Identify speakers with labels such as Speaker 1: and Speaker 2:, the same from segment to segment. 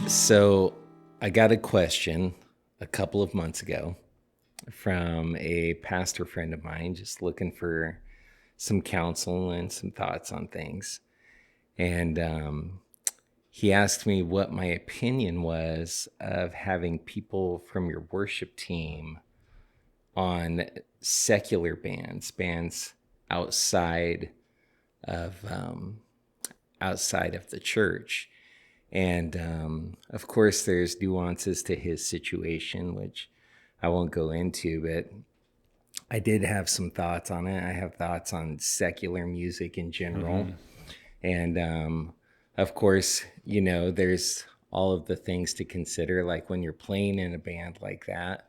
Speaker 1: So I got a question a couple of months ago from a pastor friend of mine, just looking for some counsel and some thoughts on things. And he asked me what my opinion was of having people from your worship team on secular bands outside of the church. And of course, there's nuances to his situation, which I won't go into, but I did have some thoughts on it. I have thoughts on secular music in general. Mm-hmm. And of course, you know, there's all of the things to consider, like when you're playing in a band like that,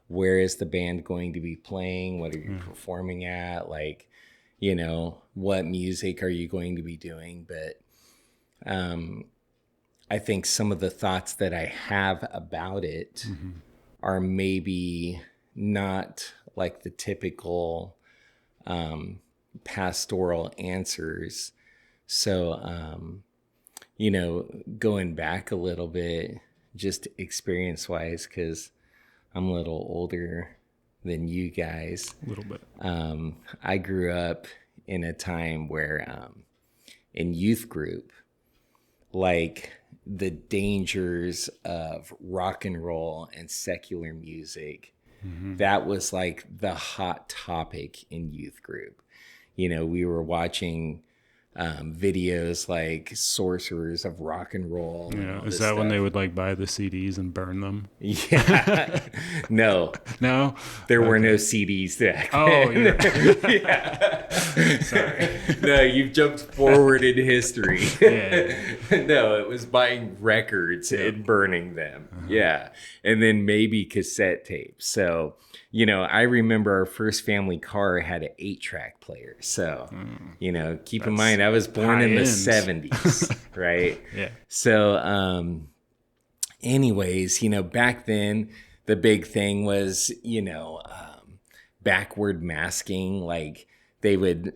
Speaker 1: where is the band going to be playing? What are you performing at? Like, you know, what music are you going to be doing? But I think some of the thoughts that I have about it are maybe not like the typical pastoral answers. So, you know, going back a little bit, just experience-wise, because I'm a little older than you guys.
Speaker 2: A little bit.
Speaker 1: I grew up in a time where in youth group, like the dangers of rock and roll and secular music, that was like the hot topic in youth group. You know, we were watching videos like Sorcerers of Rock and Roll.
Speaker 2: Yeah, is that when they would like buy the CDs and burn them?
Speaker 1: Yeah. No.
Speaker 2: No?
Speaker 1: There were no CDs back
Speaker 2: Oh,
Speaker 1: then. Yeah. Sorry. No, you've jumped forward in history.
Speaker 2: Yeah.
Speaker 1: No, it was buying records and burning them. Yeah. And then maybe cassette tapes. So, you know, I remember our first family car had an 8-track player. So, you know, keep in mind, I was born in the 70s, right?
Speaker 2: Yeah.
Speaker 1: So, anyways, you know, back then, the big thing was, you know, backward masking. Like they would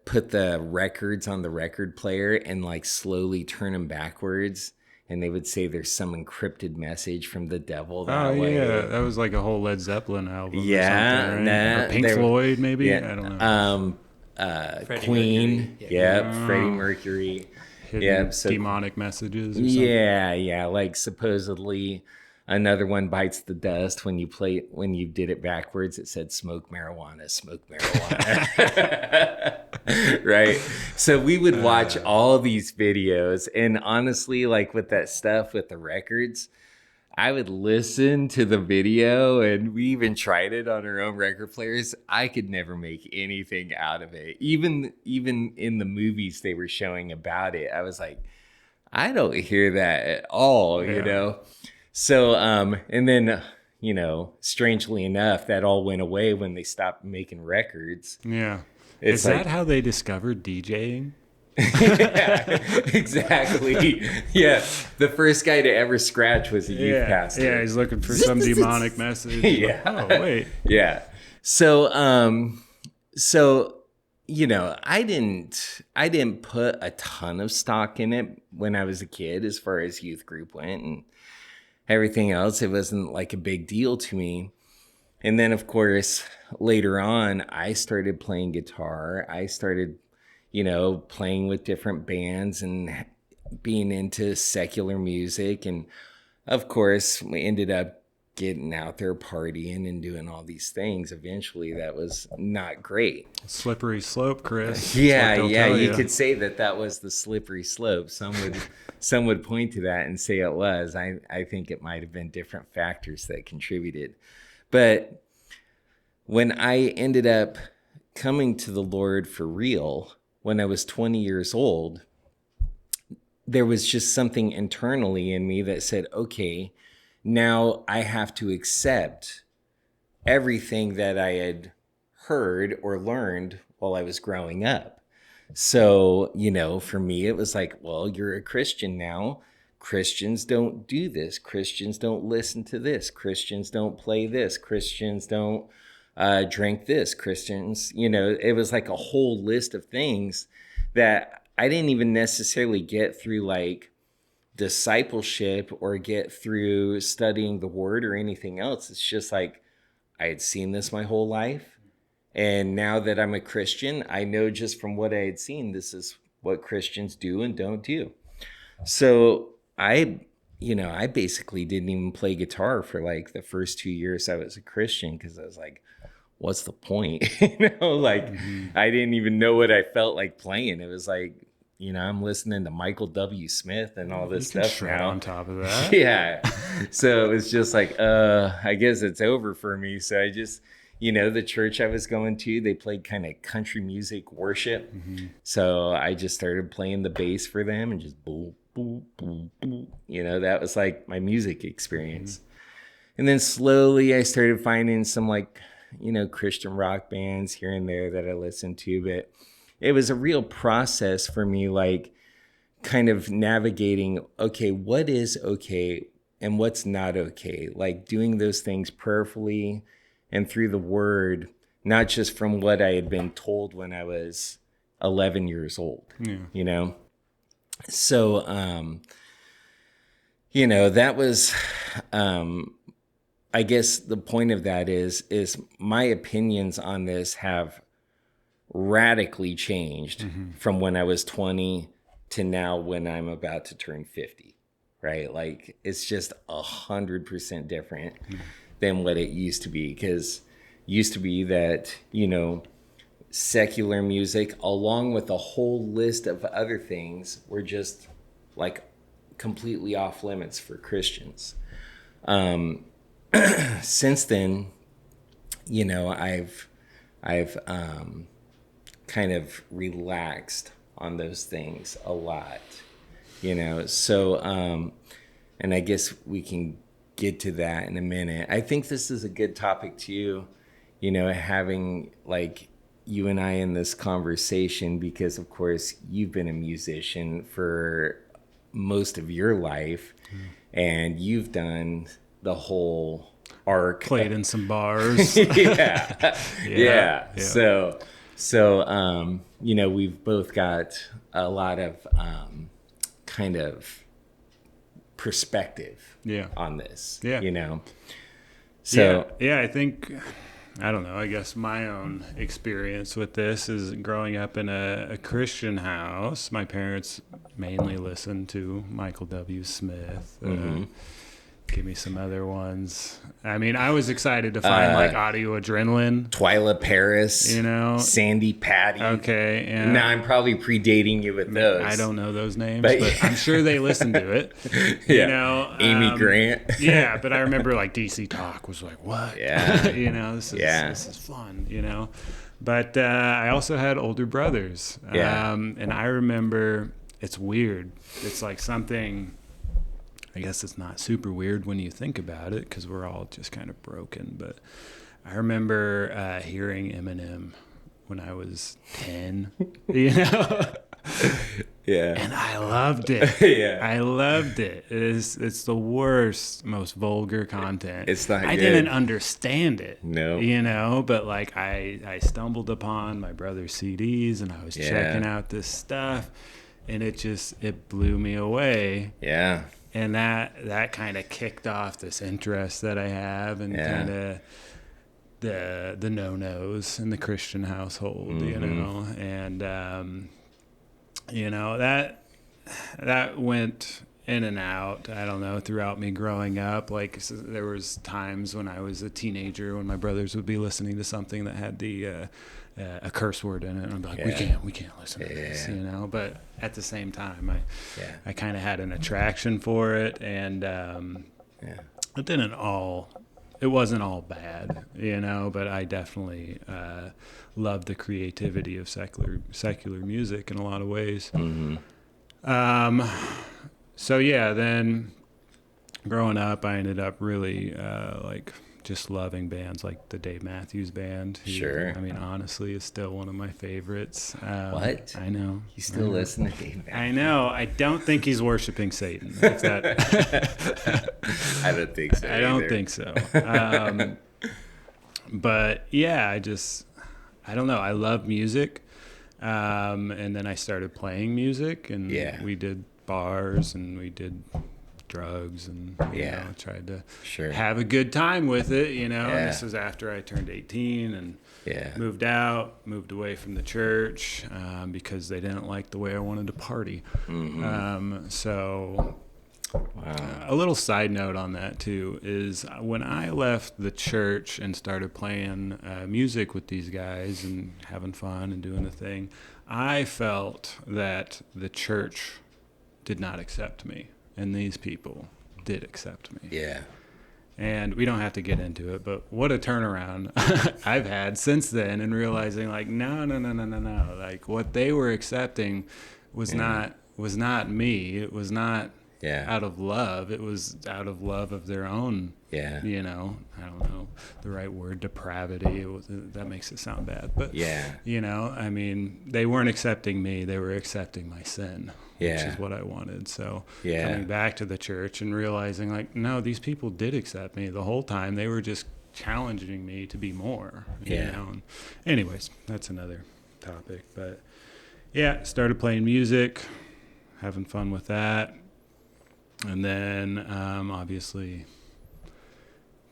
Speaker 1: put the records on the record player and like slowly turn them backwards. And they would say there's some encrypted message from the devil that way.
Speaker 2: Yeah, that was like a whole Led Zeppelin album.
Speaker 1: Yeah,
Speaker 2: or something, right? Or Pink Floyd, maybe.
Speaker 1: Yeah,
Speaker 2: I don't know.
Speaker 1: Queen. Freddie Mercury.
Speaker 2: Hidden demonic messages. Or something.
Speaker 1: Yeah. Like supposedly, another one bites the dust when you did it backwards. It said smoke marijuana. Right. So we would watch all these videos, and honestly, like with that stuff with the records, I would listen to the video, and we even tried it on our own record players. I could never make anything out of it. Even in the movies they were showing about it, I was like, I don't hear that at all, you know? So, and then, you know, strangely enough, that all went away when they stopped making records.
Speaker 2: Yeah. Is that how they discovered DJing?
Speaker 1: Yeah, exactly. Yeah, the first guy to ever scratch was a youth pastor.
Speaker 2: Yeah, he's looking for some demonic message.
Speaker 1: Yeah.
Speaker 2: Oh, wait.
Speaker 1: Yeah. So, you know, I didn't put a ton of stock in it when I was a kid, as far as youth group went and everything else. It wasn't like a big deal to me. And then, of course, later on, I started playing guitar. I started, you know, playing with different bands and being into secular music. And of course, we ended up getting out there partying and doing all these things. Eventually, that was not great.
Speaker 2: Slippery slope, Chris.
Speaker 1: Yeah. You could say that was the slippery slope. Some would point to that and say it was. I think it might have been different factors that contributed. But when I ended up coming to the Lord for real, when I was 20 years old, there was just something internally in me that said, okay, now I have to accept everything that I had heard or learned while I was growing up. So, you know, for me, it was like, well, you're a Christian now. Christians don't do this. Christians don't listen to this. Christians don't play this. Christians don't drink this. Christians, you know, it was like a whole list of things that I didn't even necessarily get through like discipleship or get through studying the word or anything else. It's just like I had seen this my whole life. And now that I'm a Christian, I know just from what I had seen, this is what Christians do and don't do. So I basically didn't even play guitar for like the first 2 years I was a Christian because I was like, what's the point? Like I didn't even know what I felt like playing. It was like, I'm listening to Michael W. Smith and all this stuff now.
Speaker 2: On top of that.
Speaker 1: Yeah. So it was just like, I guess it's over for me. So I just, the church I was going to, they played kind of country music worship. So I just started playing the bass for them and just boom, boom, boom, boom. That was like my music experience. And then slowly I started finding some like, Christian rock bands here and there that I listened to. But it was a real process for me, like kind of navigating, okay, what is okay and what's not okay? Like doing those things prayerfully and through the word, not just from what I had been told when I was 11 years old, So, that was, I guess the point of that is my opinions on this have radically changed from when I was 20 to now when I'm about to turn 50, right? Like it's just 100% different than what it used to be, because used to be that, secular music along with a whole list of other things were just like completely off limits for Christians. Since then, I've kind of relaxed on those things a lot, so and I guess we can get to that in a minute. I think this is a good topic too, having like you and I in this conversation, because of course you've been a musician for most of your life and you've done the whole arc.
Speaker 2: Played in some bars.
Speaker 1: Yeah. So, we've both got a lot of kind of perspective on this, So,
Speaker 2: I think, I don't know, I guess my own experience with this is growing up in a Christian house. My parents mainly listened to Michael W. Smith. Give me some other ones. I mean, I was excited to find like Audio Adrenaline,
Speaker 1: Twyla Paris, Sandy Patty.
Speaker 2: Okay, yeah.
Speaker 1: Now I'm probably predating you with those.
Speaker 2: I don't know those names, but I'm sure they listened to it.
Speaker 1: Amy Grant.
Speaker 2: Yeah, but I remember like DC Talk was like, what?
Speaker 1: Yeah,
Speaker 2: this is fun. But I also had older brothers. And I remember, it's weird. It's like something. I guess it's not super weird when you think about it because we're all just kind of broken. But I remember hearing Eminem when I was 10,
Speaker 1: Yeah.
Speaker 2: And I loved it. I loved it. It's the worst, most vulgar content.
Speaker 1: It's not
Speaker 2: I
Speaker 1: good.
Speaker 2: didn't understand it.
Speaker 1: No.
Speaker 2: But like I stumbled upon my brother's CDs and I was checking out this stuff and it blew me away.
Speaker 1: Yeah.
Speaker 2: And that kind of kicked off this interest that I have and kind of the no-nos in the Christian household, and that went in and out, I don't know, throughout me growing up. Like there was times when I was a teenager when my brothers would be listening to something that had a curse word in it, and I'd be like, we can't listen to this, But at the same time, I kind of had an attraction for it, and it wasn't all bad, But I definitely loved the creativity of secular music in a lot of ways. So then growing up, I ended up really just loving bands like the Dave Matthews Band.
Speaker 1: Sure.
Speaker 2: I mean, honestly, is still one of my favorites.
Speaker 1: What?
Speaker 2: I know.
Speaker 1: You still listen to Dave Matthews?
Speaker 2: I know. I don't think he's worshiping Satan.
Speaker 1: I don't think so.
Speaker 2: I don't think so. But yeah, I don't know. I love music. And then I started playing music, and we did bars and we did drugs and you know, tried to have a good time with it, you know. And this was after I turned 18 and moved away from the church because they didn't like the way I wanted to party. So a little side note on that too is when I left the church and started playing music with these guys and having fun and doing the thing, I felt that the church did not accept me, and these people did accept me.
Speaker 1: Yeah.
Speaker 2: And we don't have to get into it, but what a turnaround I've had since then, and realizing like, no. Like what they were accepting was not me. It was not out of love. It was out of love of their own, you know, I don't know the right word, depravity. That makes it sound bad, but you know, I mean, they weren't accepting me. They were accepting my sin. Which is what I wanted. So coming back to the church and realizing like, no, these people did accept me the whole time. They were just challenging me to be more, you know? And anyways, that's another topic, but started playing music, having fun with that. And then, obviously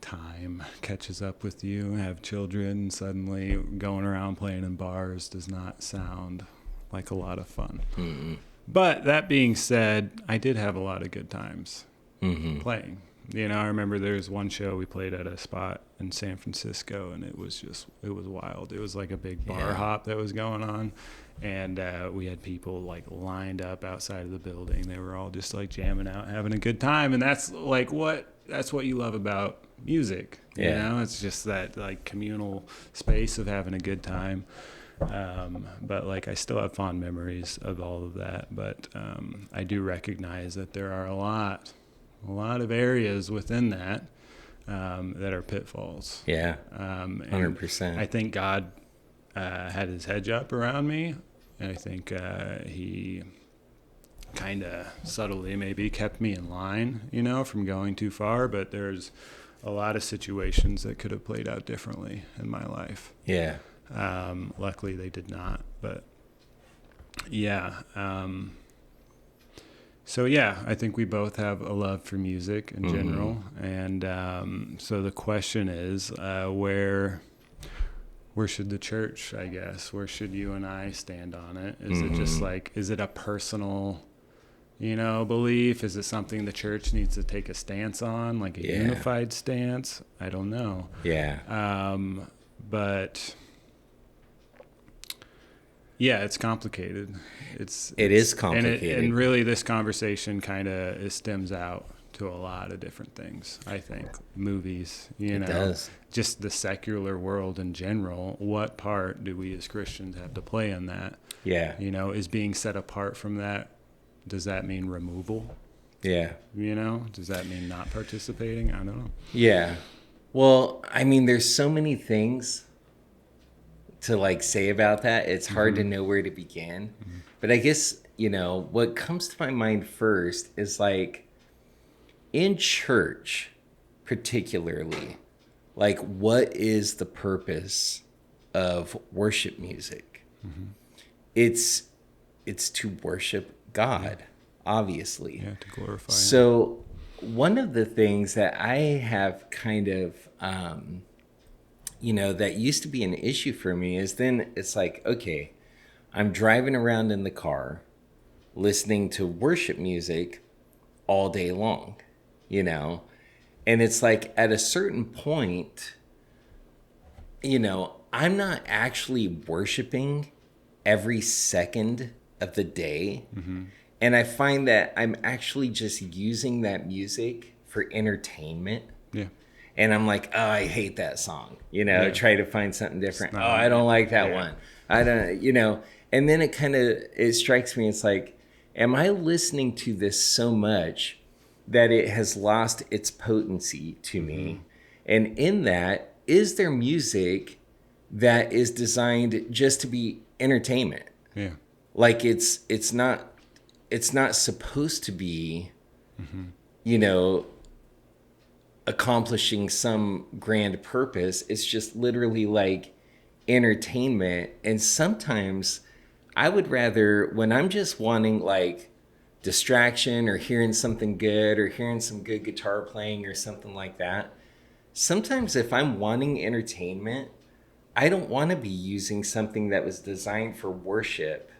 Speaker 2: time catches up with you, have children, suddenly going around playing in bars does not sound like a lot of fun. Mm-hmm. But that being said, I did have a lot of good times playing. You know, I remember there was one show we played at a spot in San Francisco, and it was wild. It was like a big bar hop that was going on, and we had people like lined up outside of the building. They were all just like jamming out, having a good time, and that's what you love about music. You know, it's just that like communal space of having a good time. But like I still have fond memories of all of that, but I do recognize that there are a lot of areas within that that are pitfalls.
Speaker 1: 100%.
Speaker 2: I think God had his hedge up around me, and I think he kind of subtly maybe kept me in line, you know, from going too far, but there's a lot of situations that could have played out differently in my life. Luckily they did not, but so I think we both have a love for music in general, and so the question is, where should the church, I guess, where should you and I stand on it? Is it just like, is it a personal, you know, belief? Is it something the church needs to take a stance on, like a unified stance? I don't know. But it's complicated. It
Speaker 1: is complicated.
Speaker 2: And really this conversation kind of stems out to a lot of different things, I think. Movies, you know. It does. Just the secular world in general. What part do we as Christians have to play in that? You know, is being set apart from that, does that mean removal? You know, does that mean not participating? I don't know.
Speaker 1: Well, I mean, there's so many things to like say about that. It's hard to know where to begin. But I guess, you know, what comes to my mind first is like in church particularly, like what is the purpose of worship music? It's to worship God, obviously. To glorify him. So one of the things that I have kind of you know, that used to be an issue for me is then it's like, okay, I'm driving around in the car listening to worship music all day long, you know, and it's like at a certain point, you know, I'm not actually worshiping every second of the day. And I find that I'm actually just using that music for entertainment. And I'm like, oh, I hate that song. You know, try to find something different. Oh, I don't like that one. I don't, you know. And then it strikes me, it's like, am I listening to this so much that it has lost its potency to me? And in that, is there music that is designed just to be entertainment? Like it's not supposed to be, you know, accomplishing some grand purpose. It's just literally like entertainment. And sometimes I would rather, when I'm just wanting like distraction or hearing something good or hearing some good guitar playing or something like that. Sometimes if I'm wanting entertainment, I don't want to be using something that was designed for worship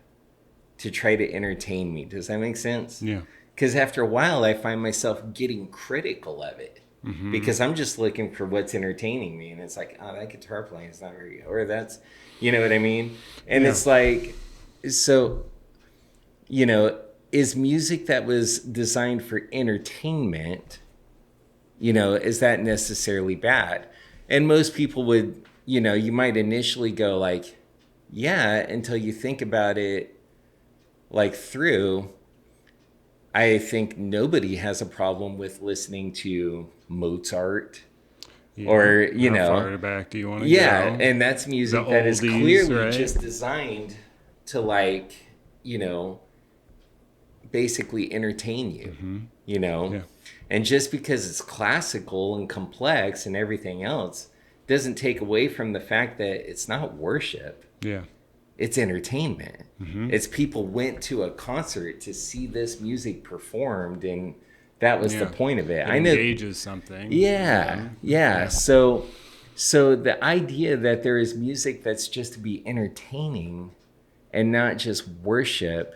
Speaker 1: to try to entertain me. Does that make sense?
Speaker 2: Yeah.
Speaker 1: Because after a while, I find myself getting critical of it because I'm just looking for what's entertaining me. And it's like, oh, that guitar playing is not very good. Or that's, you know what I mean? And it's like, so, you know, is music that was designed for entertainment, you know, is that necessarily bad? And most people would, you know, you might initially go like, yeah, until you think about it like through. I think nobody has a problem with listening to Mozart or, you know.
Speaker 2: How far back do you want to go?
Speaker 1: And that's music that is clearly
Speaker 2: right?
Speaker 1: just designed to, like, you know, basically entertain you, you know. Yeah. And just because it's classical and complex and everything else doesn't take away from the fact that it's not worship. Yeah. It's entertainment. It's people went to a concert to see this music performed, and that was the point of it.
Speaker 2: It engages something.
Speaker 1: Yeah. So the idea that there is music that's just to be entertaining and not just worship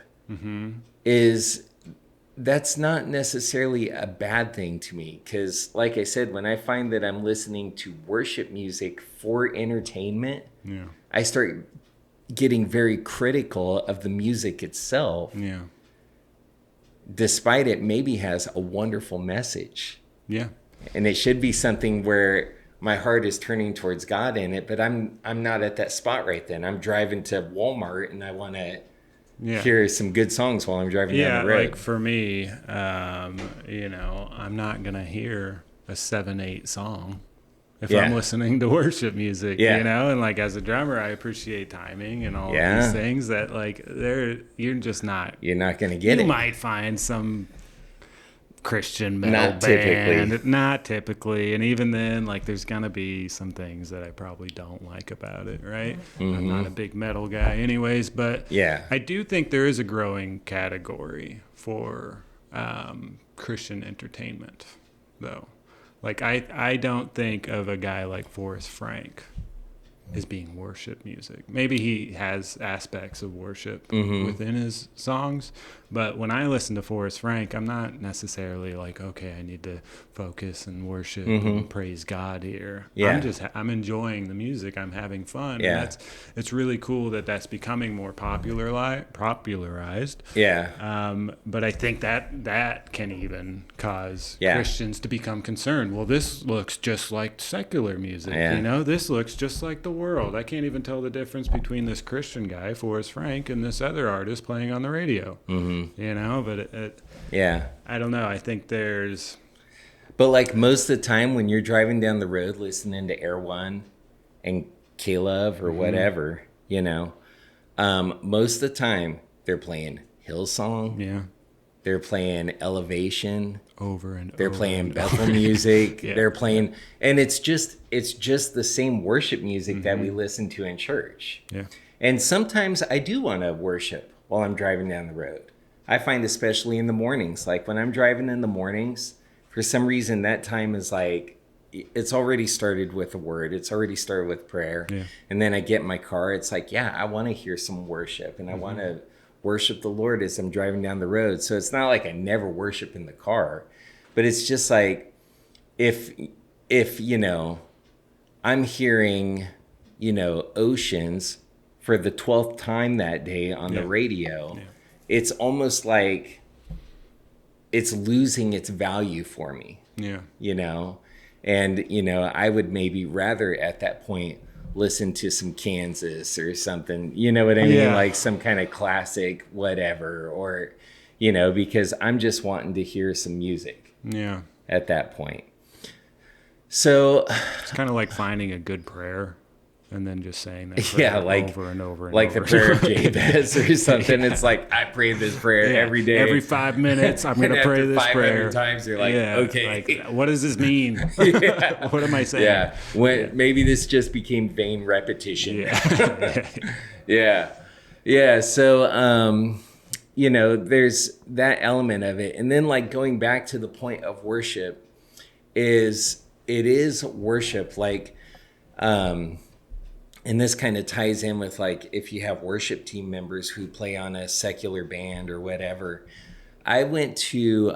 Speaker 1: that's not necessarily a bad thing to me. Because, like I said, when I find that I'm listening to worship music for entertainment, I start getting very critical of the music itself. Yeah. Despite it maybe has a wonderful message. Yeah. And it should be something where my heart is turning towards God in it, but I'm not at that spot right then. I'm driving to Walmart and I want to hear some good songs while I'm driving down the road.
Speaker 2: Like for me, you know, I'm not going to hear a 7/8 song if I'm listening to worship music, you know, and like as a drummer, I appreciate timing and all of these things that like you're not going to get it. You might find some Christian metal band, not typically. And even then, like there's going to be some things that I probably don't like about it, right? I'm not a big metal guy anyways, but I do think there is a growing category for Christian entertainment though. Like, I don't think of a guy like Forrest Frank as being worship music. Maybe he has aspects of worship within his songs, but when I listen to Forrest Frank, I'm not necessarily like, okay, I need to focus and worship and praise God here. I'm enjoying the music. I'm having fun. Yeah. And it's really cool that that's becoming more popularized. Yeah. But I think that can even cause Christians to become concerned. Well, this looks just like secular music. You know, this looks just like the world. I can't even tell the difference between this Christian guy, Forrest Frank, and this other artist playing on the radio. You know, but I don't know. I think there's...
Speaker 1: But like most of the time when you're driving down the road listening to Ep.1 and Caleb or whatever, you know, most of the time they're playing Hillsong. Yeah. They're playing Elevation. They're playing Bethel music. They're playing, and it's just the same worship music that we listen to in church. Yeah. And sometimes I do want to worship while I'm driving down the road. I find especially in the mornings, like when I'm driving in the mornings, for some reason that time is like, it's already started with the word. It's already started with prayer. Yeah. And then I get in my car. It's like, I want to hear some worship and I want to worship the Lord as I'm driving down the road. So it's not like I never worship in the car, but it's just like, if, you know, I'm hearing, you know, Oceans for the 12th time that day on the radio, it's almost like it's losing its value for me. Yeah. You know, and, you know, I would maybe rather at that point listen to some Kansas or something, you know what I mean? Like some kind of classic whatever, or, you know, because I'm just wanting to hear some music. Yeah. At that point. So
Speaker 2: it's kind of like finding a good prayer and then just saying that prayer
Speaker 1: like,
Speaker 2: over and over and
Speaker 1: like
Speaker 2: over.
Speaker 1: The prayer of Jabez or something. It's like, I pray this prayer every day.
Speaker 2: Every 5 minutes, I'm going to pray this prayer.
Speaker 1: 500 times, you're like, okay.
Speaker 2: Like, what does this mean? What am I saying?
Speaker 1: Yeah. Maybe this just became vain repetition. Yeah. Yeah. So, there's that element of it. And then like going back to the point of worship it is worship. Like, and this kind of ties in with like, if you have worship team members who play on a secular band or whatever. I went to,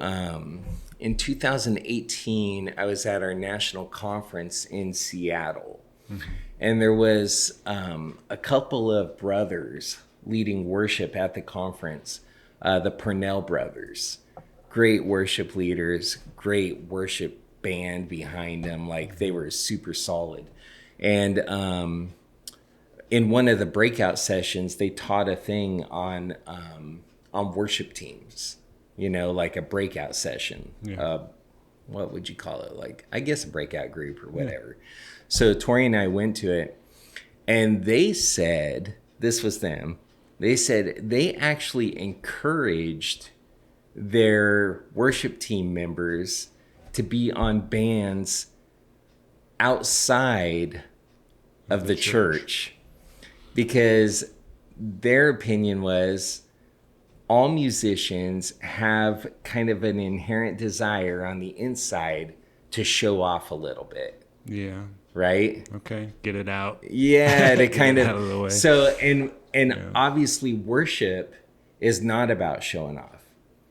Speaker 1: in 2018, I was at our national conference in Seattle. Mm-hmm. And there was a couple of brothers leading worship at the conference, the Purnell brothers. Great worship leaders, great worship band behind them. Like, they were super solid. And in one of the breakout sessions, they taught a thing on worship teams, like a breakout session. Yeah. What would you call it? Like, I guess a breakout group or whatever. Yeah. So Tori and I went to it, and they said, this was them, they said they actually encouraged their worship team members to be on bands outside of the church, because their opinion was all musicians have kind of an inherent desire on the inside to show off a little bit.
Speaker 2: Yeah.
Speaker 1: Right?
Speaker 2: Okay. Get it out.
Speaker 1: Yeah, to kind
Speaker 2: out of the way.
Speaker 1: So and obviously worship is not about showing off.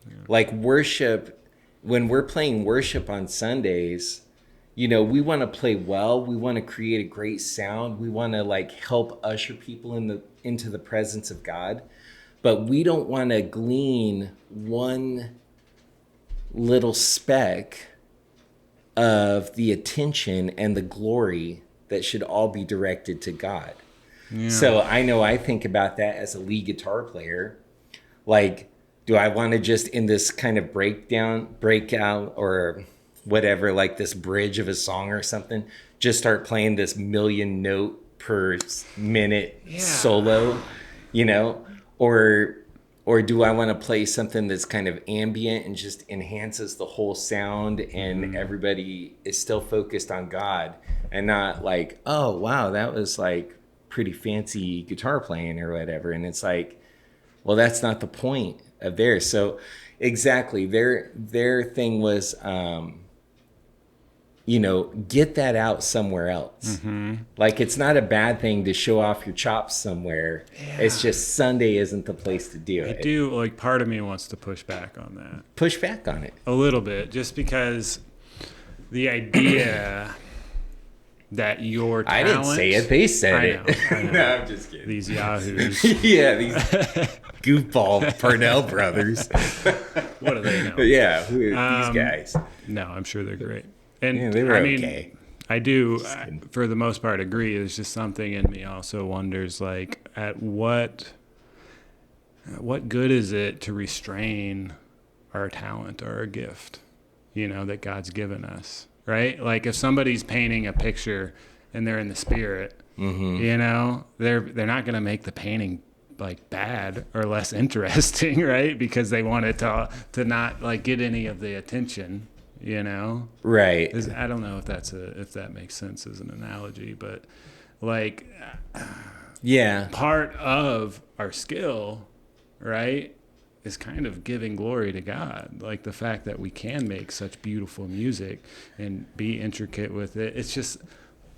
Speaker 1: Yeah. Like worship, when we're playing worship on Sundays, we want to play well. We want to create a great sound. We want to like help usher people into the presence of God. But we don't want to glean one little speck of the attention and the glory that should all be directed to God. Yeah. So I know I think about that as a lead guitar player. Like, do I want to just in this kind of breakout or whatever, like this bridge of a song or something, just start playing this 1,000,000 note per minute solo, or do I want to play something that's kind of ambient and just enhances the whole sound and everybody is still focused on God and not like, oh, wow, that was like pretty fancy guitar playing or whatever. And it's like, well, that's not the point of theirs. So exactly, their thing was, get that out somewhere else. Mm-hmm. Like, it's not a bad thing to show off your chops somewhere. Yeah. It's just Sunday isn't the place to do it.
Speaker 2: I do, like, part of me wants to push back on that.
Speaker 1: Push back on it.
Speaker 2: A little bit, just because the idea that your talent...
Speaker 1: I didn't say it, they said it.
Speaker 2: I know.
Speaker 1: No, I'm just kidding.
Speaker 2: These yahoos.
Speaker 1: Yeah, these goofball Purnell brothers.
Speaker 2: What do they know?
Speaker 1: Yeah, who are these guys?
Speaker 2: No, I'm sure they're great. And
Speaker 1: yeah, they were okay.
Speaker 2: I do, for the most part, agree. There's just something in me also wonders, like, at what good is it to restrain our talent or our gift, that God's given us, right? Like, if somebody's painting a picture and they're in the spirit, mm-hmm. They're not going to make the painting like bad or less interesting, right? Because they want it to not like get any of the attention.
Speaker 1: Right.
Speaker 2: I don't know if that makes sense as an analogy, but like, part of our skill, right, is kind of giving glory to God. Like the fact that we can make such beautiful music and be intricate with it. It's just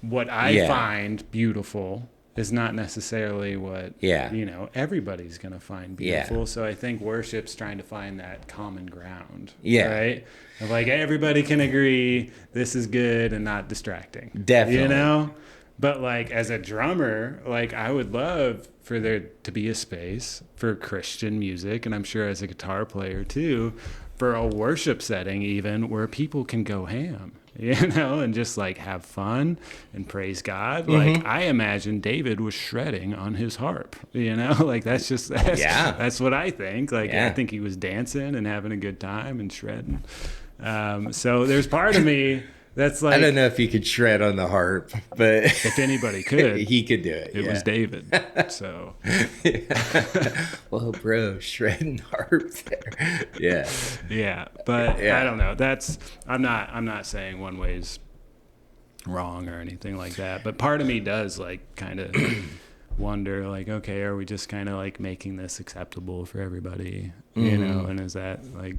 Speaker 2: what I find beautiful is not necessarily what everybody's gonna find beautiful. Yeah. So I think worship's trying to find that common ground. Yeah. Right? Of like everybody can agree this is good and not distracting.
Speaker 1: Definitely.
Speaker 2: But like as a drummer, like I would love for there to be a space for Christian music, and I'm sure as a guitar player too, for a worship setting even where people can go ham. And just like have fun and praise God. Mm-hmm. Like I imagine David was shredding on his harp, like that's what I think. Like I think he was dancing and having a good time and shredding. So there's part of me that's like,
Speaker 1: I don't know if he could shred on the harp, but
Speaker 2: if anybody could,
Speaker 1: he could do it.
Speaker 2: It was David. So,
Speaker 1: well, bro, shredding harp there. Yeah.
Speaker 2: Yeah, but I don't know. I'm not saying one way's wrong or anything like that. But part of me does like kind of wonder, like, okay, are we just kind of like making this acceptable for everybody, you know? And is that like,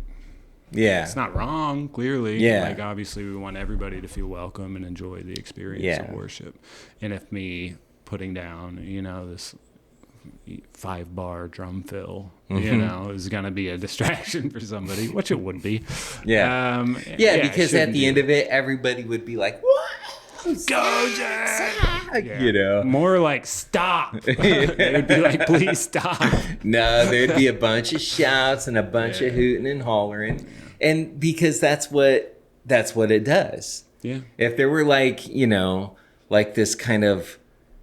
Speaker 2: it's not wrong, clearly. Like, obviously, we want everybody to feel welcome and enjoy the experience of worship. And if me putting down, you know, this 5-bar drum fill, you know, is going to be a distraction for somebody, which it would be.
Speaker 1: Because at the end of it, everybody would be like, what?
Speaker 2: Go, Jack!
Speaker 1: You know,
Speaker 2: more like stop. They would be like, please stop.
Speaker 1: No, there'd be a bunch of shouts and a bunch of hooting and hollering, and because that's what it does.
Speaker 2: Yeah.
Speaker 1: If there were like, you know, like this kind of,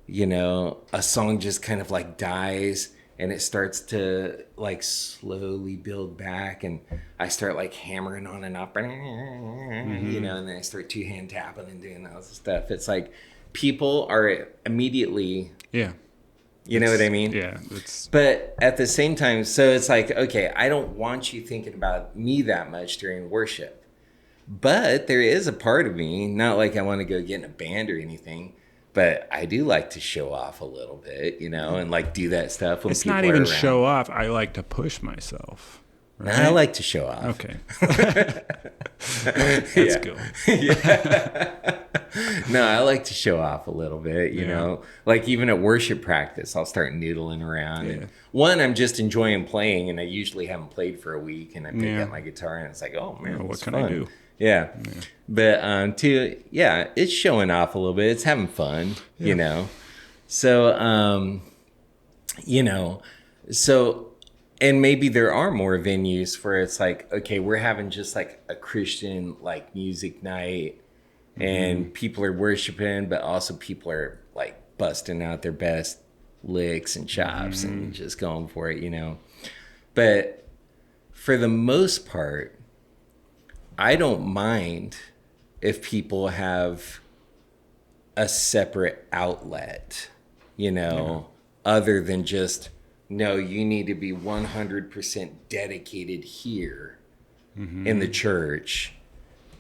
Speaker 1: you know, a song just kind of like dies and it starts to like slowly build back, and I start like hammering on and up, you know, and then I start 2-hand tapping and doing all this stuff. It's like people are immediately, you know what I mean?
Speaker 2: Yeah.
Speaker 1: But at the same time, so it's like, okay, I don't want you thinking about me that much during worship, but there is a part of me, not like I want to go get in a band or anything, but I do like to show off a little bit, you know, and like do that stuff when
Speaker 2: it's
Speaker 1: people
Speaker 2: not even
Speaker 1: are around.
Speaker 2: show off. I like to push myself. Right?
Speaker 1: I like to show off.
Speaker 2: Okay. That's cool.
Speaker 1: No, I like to show off a little bit, you know, like even at worship practice, I'll start noodling around. And one, I'm just enjoying playing, and I usually haven't played for a week, and I pick up my guitar and it's like, oh man,
Speaker 2: what can
Speaker 1: fun.
Speaker 2: I do?
Speaker 1: Yeah. But two, it's showing off a little bit. It's having fun, you know. So, you know, and maybe there are more venues where it's like, okay, we're having just like a Christian like music night, and people are worshiping, but also people are like busting out their best licks and chops and just going for it, you know. But for the most part, I don't mind if people have a separate outlet, you know, other than just, no, you need to be 100% dedicated here in the church.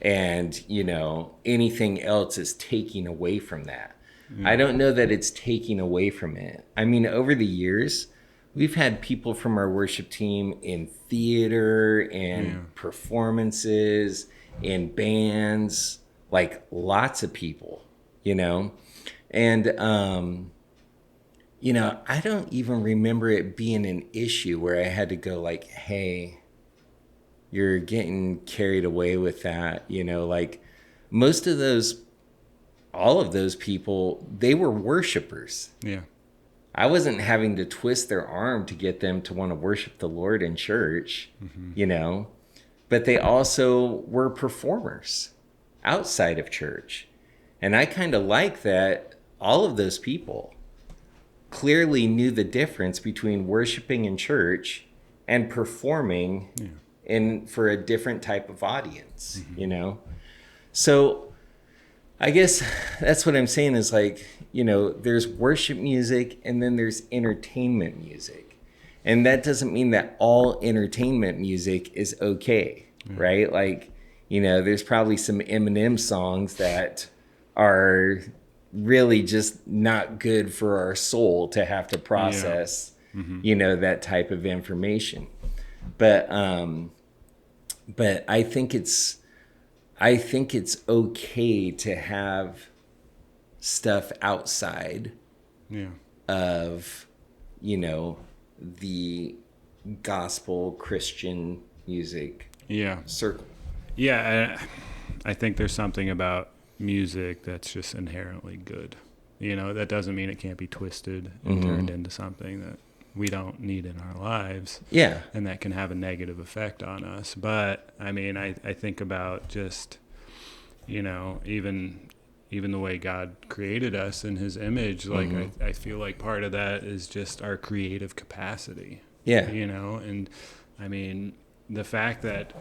Speaker 1: And, you know, anything else is taking away from that. I don't know that it's taking away from it. I mean, over the years, we've had people from our worship team in theater and performances, in bands, like lots of people, you know? And, you know, I don't even remember it being an issue where I had to go like, hey, you're getting carried away with that, you know? Like all of those people, they were worshipers.
Speaker 2: Yeah.
Speaker 1: I wasn't having to twist their arm to get them to want to worship the Lord in church, you know, but they also were performers outside of church. And I kind of like that all of those people clearly knew the difference between worshiping in church and performing for a different type of audience, you know? So I guess that's what I'm saying is like, you know, there's worship music and then there's entertainment music. And that doesn't mean that all entertainment music is okay, right? Like, you know, there's probably some Eminem songs that are really just not good for our soul to have to process, you know, that type of information. But I think it's okay to have stuff outside of, you know, the gospel Christian music circle.
Speaker 2: Yeah, I think there's something about music that's just inherently good. You know, that doesn't mean it can't be twisted and turned into something that we don't need in our lives.
Speaker 1: Yeah.
Speaker 2: And that can have a negative effect on us. But, I mean, I think about just, you know, even the way God created us in his image, like I feel like part of that is just our creative capacity.
Speaker 1: Yeah.
Speaker 2: You know, and I mean, the fact that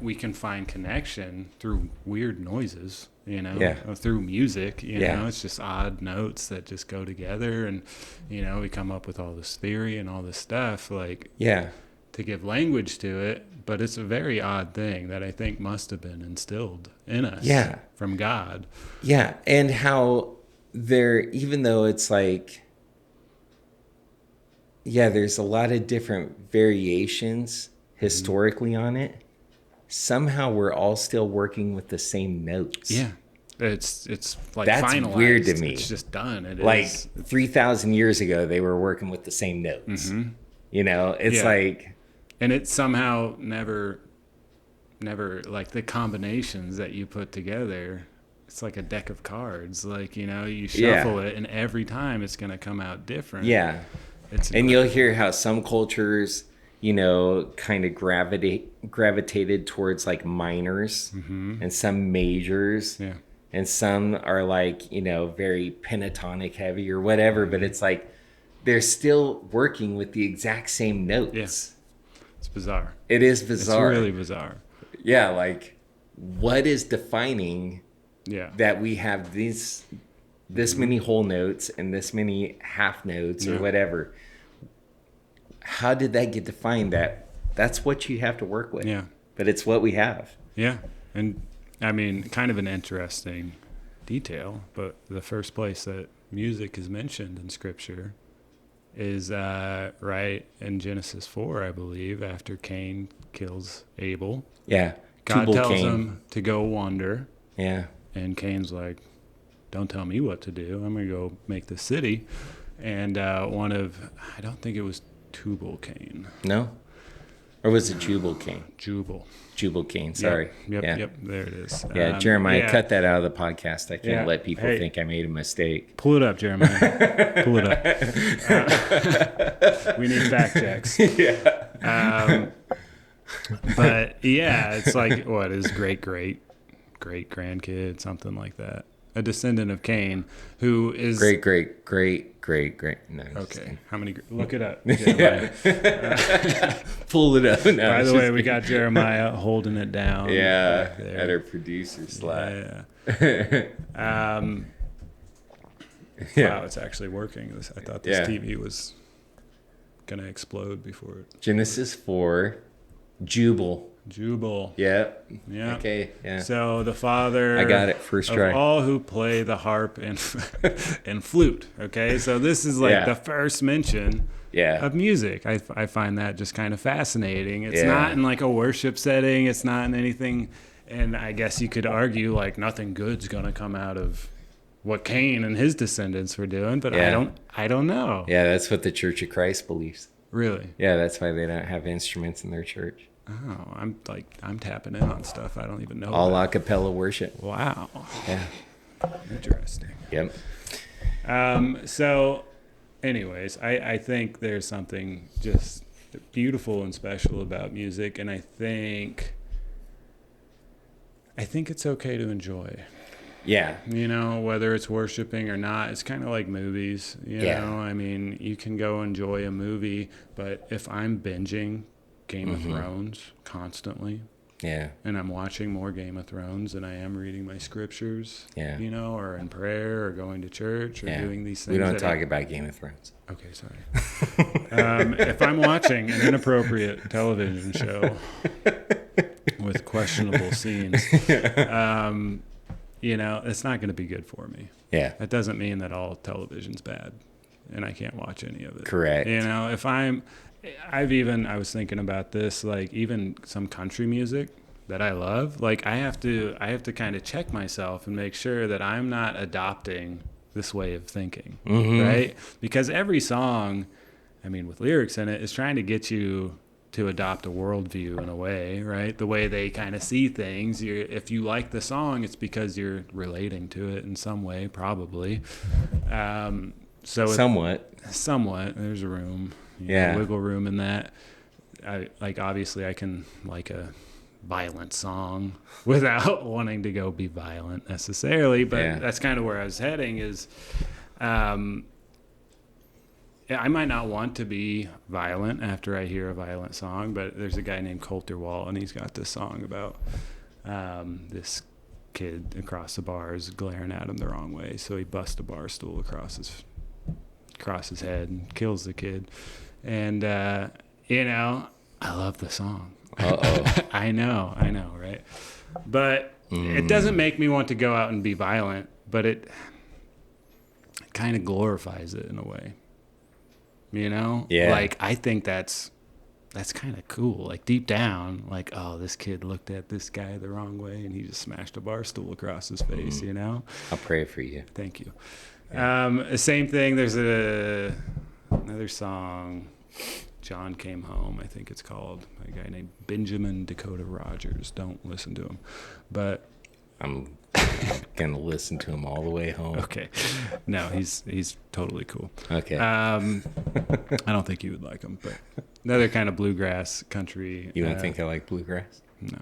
Speaker 2: we can find connection through weird noises, you know, through music, you know, it's just odd notes that just go together, and, you know, we come up with all this theory and all this stuff, like, to give language to it, but it's a very odd thing that I think must have been instilled in us from God.
Speaker 1: Yeah, and how there, even though it's like yeah, there's a lot of different variations historically on it. Somehow we're all still working with the same notes.
Speaker 2: Yeah. It's like
Speaker 1: That's
Speaker 2: finalized.
Speaker 1: weird to me.
Speaker 2: It's just done. It
Speaker 1: like
Speaker 2: is.
Speaker 1: 3,000 years ago, they were working with the same notes. You know, it's
Speaker 2: Yeah.
Speaker 1: like,
Speaker 2: And it somehow never like the combinations that you put together, it's like a deck of cards. Like, you know, you shuffle it and every time it's going to come out different.
Speaker 1: yeah.
Speaker 2: It's
Speaker 1: And you'll hear how some cultures, you know, kind of gravitated towards like minors and some majors.
Speaker 2: Yeah.
Speaker 1: And some are like, you know, very pentatonic heavy or whatever, but it's like they're still working with the exact same notes.
Speaker 2: Yeah. It's bizarre.
Speaker 1: It is bizarre.
Speaker 2: It's really bizarre.
Speaker 1: Yeah, like what is defining
Speaker 2: Yeah.
Speaker 1: that we have this many whole notes and this many half notes or
Speaker 2: Yeah.
Speaker 1: whatever? How did that get defined? That's what you have to work with.
Speaker 2: Yeah.
Speaker 1: But it's what we have.
Speaker 2: Yeah. And I mean, kind of an interesting detail, but the first place that music is mentioned in Scripture is right in Genesis 4, I believe, after Cain kills Abel.
Speaker 1: Yeah.
Speaker 2: God
Speaker 1: Tubal
Speaker 2: tells
Speaker 1: Cain.
Speaker 2: him to go wander,
Speaker 1: Yeah.
Speaker 2: and Cain's like, don't tell me what to do. I'm going to go make the city. And I don't think it was Tubal Cain.
Speaker 1: No? Or was it Jubal Cain? Jubal Cain, sorry.
Speaker 2: Yep, there it is.
Speaker 1: Yeah, Jeremiah, cut that out of the podcast. I can't let people
Speaker 2: Hey.
Speaker 1: think I made a mistake.
Speaker 2: Pull it up, Jeremiah. Pull it up. We need fact checks.
Speaker 1: Yeah.
Speaker 2: But yeah, it's like, what is great grandkid, something like that. A descendant of Cain, who is
Speaker 1: Great. No, I'm just
Speaker 2: okay.
Speaker 1: kidding.
Speaker 2: How many? Look it up, Jeremiah.
Speaker 1: Pull it up. No,
Speaker 2: By
Speaker 1: it's
Speaker 2: the way,
Speaker 1: just
Speaker 2: we
Speaker 1: kidding.
Speaker 2: got Jeremiah holding it down.
Speaker 1: Yeah,
Speaker 2: back there.
Speaker 1: at our producer slot.
Speaker 2: Yeah.
Speaker 1: Yeah.
Speaker 2: Wow, it's actually working. I thought this
Speaker 1: Yeah.
Speaker 2: TV was gonna explode before it.
Speaker 1: Genesis 4, Jubal. Yep.
Speaker 2: Yeah.
Speaker 1: Okay. Yeah.
Speaker 2: So the father,
Speaker 1: I got it first
Speaker 2: of
Speaker 1: try.
Speaker 2: all who play the harp and and flute. Okay, so this is like
Speaker 1: Yeah.
Speaker 2: the first mention
Speaker 1: Yeah.
Speaker 2: of music. I find that just kind of fascinating. It's
Speaker 1: Yeah.
Speaker 2: not in like a worship setting. It's not in anything. And I guess you could argue like nothing good's gonna come out of what Cain and his descendants were doing. But
Speaker 1: Yeah.
Speaker 2: I don't know.
Speaker 1: Yeah, that's what the Church of Christ believes.
Speaker 2: Really.
Speaker 1: Yeah, that's why they don't have instruments in their church.
Speaker 2: Oh, I'm tapping in on stuff I don't even know.
Speaker 1: All
Speaker 2: about.
Speaker 1: a cappella worship.
Speaker 2: Wow.
Speaker 1: Yeah.
Speaker 2: Interesting.
Speaker 1: Yep.
Speaker 2: So, anyways, I think there's something just beautiful and special about music, and I think it's okay to enjoy.
Speaker 1: Yeah.
Speaker 2: You know, whether it's worshiping or not, it's kind of like movies. You know, I mean, you can go enjoy a movie, but if I'm binging Game of Thrones constantly,
Speaker 1: Yeah.
Speaker 2: and I'm watching more Game of Thrones than I am reading my scriptures,
Speaker 1: Yeah.
Speaker 2: you know, or in prayer or going to church or doing these things.
Speaker 1: We don't
Speaker 2: that
Speaker 1: talk about Game of Thrones.
Speaker 2: Okay, sorry. If I'm watching an inappropriate television show with questionable scenes, you know, it's not going to be good for me.
Speaker 1: Yeah.
Speaker 2: That doesn't mean that all television's bad and I can't watch any of it.
Speaker 1: Correct.
Speaker 2: You know, I was thinking about this, like even some country music that I love, like I have to kind of check myself and make sure that I'm not adopting this way of thinking, right? Because every song, I mean, with lyrics in it, is trying to get you to adopt a worldview in a way, right? The way they kind of see things. If you like the song, it's because you're relating to it in some way, probably. So
Speaker 1: Somewhat.
Speaker 2: there's a room, wiggle room in that. Obviously I can like a violent song without wanting to go be violent necessarily, but that's kind of where I was heading is, I might not want to be violent after I hear a violent song, but there's a guy named Colter Wall, and he's got this song about this kid across the bar is glaring at him the wrong way, so he busts a bar stool across his head and kills the kid. And you know, I love the song. I know, right? But it doesn't make me want to go out and be violent, but it kind of glorifies it in a way. you know?
Speaker 1: Yeah.
Speaker 2: Like, I think that's kind of cool. Like, deep down, like, oh, this kid looked at this guy the wrong way and he just smashed a bar stool across his face, you know?
Speaker 1: I'll pray for you.
Speaker 2: Thank you.
Speaker 1: Yeah.
Speaker 2: Same thing. There's another song, John Came Home, I think it's called. A guy named Benjamin Dakota Rogers. Don't listen to him. But
Speaker 1: I'm gonna listen to him all the way home.
Speaker 2: okay. No, he's totally cool.
Speaker 1: Okay.
Speaker 2: I don't think you would like him, but another kind of bluegrass country.
Speaker 1: You don't think I like bluegrass?
Speaker 2: No.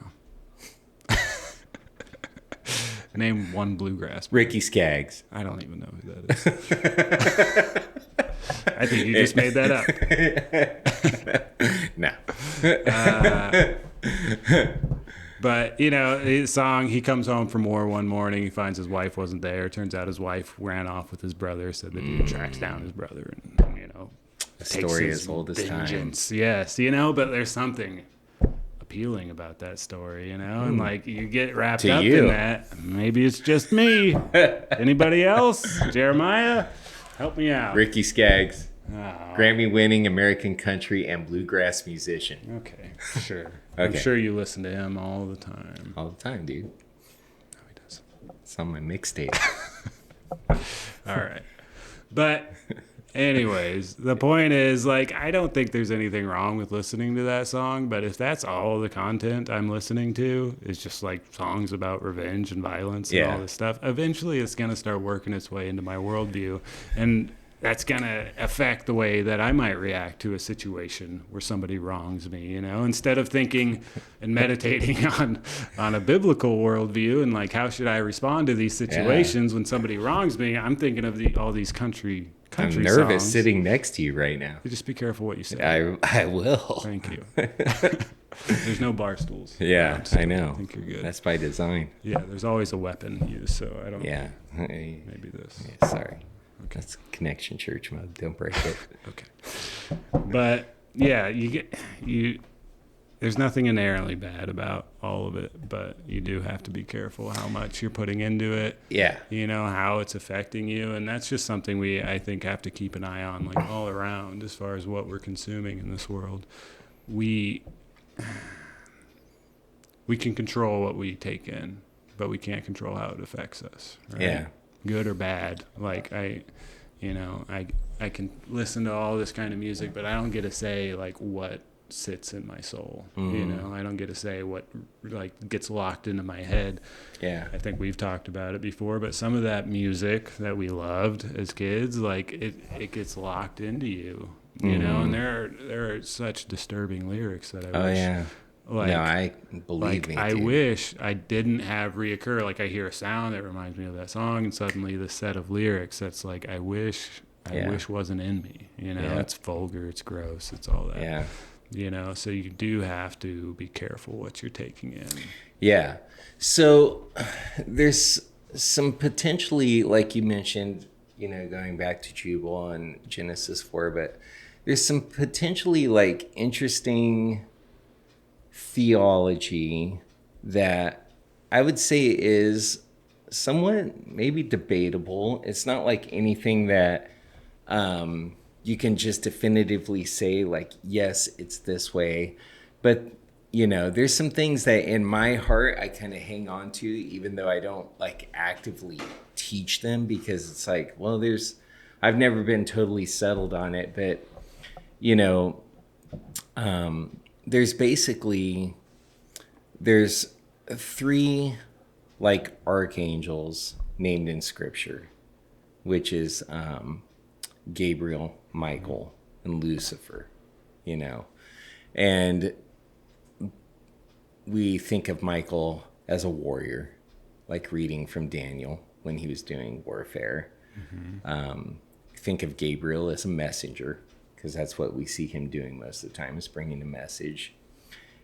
Speaker 2: Name one bluegrass.
Speaker 1: Ricky Skaggs.
Speaker 2: I don't even know who that is. I think you just made that up.
Speaker 1: No.
Speaker 2: But, you know, his song, he comes home from war one morning. He finds his wife wasn't there. Turns out his wife ran off with his brother. So the dude tracks down his brother and, you know,
Speaker 1: A story as old as time.
Speaker 2: Yes, you know, but there's something appealing about that story, you know, and like you get wrapped up in that. Maybe it's just me. Anybody else? Jeremiah, help me out.
Speaker 1: Ricky Skaggs,
Speaker 2: Oh.
Speaker 1: Grammy-winning American country and bluegrass musician.
Speaker 2: Okay, sure.
Speaker 1: Okay.
Speaker 2: I'm sure you listen to him all the time.
Speaker 1: All the time, dude.
Speaker 2: No, he doesn't.
Speaker 1: It's on my mixtape.
Speaker 2: All right. But anyways, the point is, like, I don't think there's anything wrong with listening to that song, but if that's all the content I'm listening to is just like songs about revenge and violence and all this stuff, eventually it's going to start working its way into my worldview. And that's going to affect the way that I might react to a situation where somebody wrongs me, you know, instead of thinking and meditating on a biblical worldview and like, how should I respond to these situations when somebody wrongs me? I'm thinking of all these country
Speaker 1: I'm nervous
Speaker 2: songs.
Speaker 1: sitting next to you right now.
Speaker 2: Just be careful what you say.
Speaker 1: I will.
Speaker 2: Thank you. There's no bar stools.
Speaker 1: Yeah, I know.
Speaker 2: I think you're good.
Speaker 1: That's by design.
Speaker 2: Yeah, there's always a weapon used, so I don't.
Speaker 1: Yeah.
Speaker 2: Maybe this.
Speaker 1: Yeah, sorry.
Speaker 2: Okay.
Speaker 1: That's connection church mode. Don't break it.
Speaker 2: Okay. But yeah, there's nothing inherently bad about all of it, but you do have to be careful how much you're putting into it.
Speaker 1: Yeah.
Speaker 2: You know, how it's affecting you. And that's just something I think, have to keep an eye on, like all around as far as what we're consuming in this world. We can control what we take in, but we can't control how it affects us. Right?
Speaker 1: Yeah.
Speaker 2: Good or bad. Like I can listen to all this kind of music, but I don't get to say like what sits in my soul. You know, I don't get to say what like gets locked into my head.
Speaker 1: Yeah.
Speaker 2: I think we've talked about it before, but some of that music that we loved as kids, like it gets locked into you. You know, and there are such disturbing lyrics that I wish.
Speaker 1: Yeah.
Speaker 2: Like,
Speaker 1: no, I believe me.
Speaker 2: I
Speaker 1: dude.
Speaker 2: wish I didn't have reoccur. Like I hear a sound that reminds me of that song, and suddenly the set of lyrics that's like I wish wasn't in me. You know, it's vulgar, it's gross, it's all that.
Speaker 1: Yeah.
Speaker 2: You know, so you do have to be careful what you're taking in.
Speaker 1: Yeah. So there's some potentially, like you mentioned, you know, going back to Jubal and Genesis 4, but there's some potentially like interesting theology that I would say is somewhat maybe debatable. It's not like anything that you can just definitively say like, yes, it's this way. But, you know, there's some things that in my heart I kind of hang on to, even though I don't like actively teach them, because it's like, well, I've never been totally settled on it. But, you know, there's three like archangels named in scripture, which is Gabriel, Michael, and Lucifer, you know. And we think of Michael as a warrior, like reading from Daniel when he was doing warfare. Think of Gabriel as a messenger, because that's what we see him doing most of the time, is bringing a message.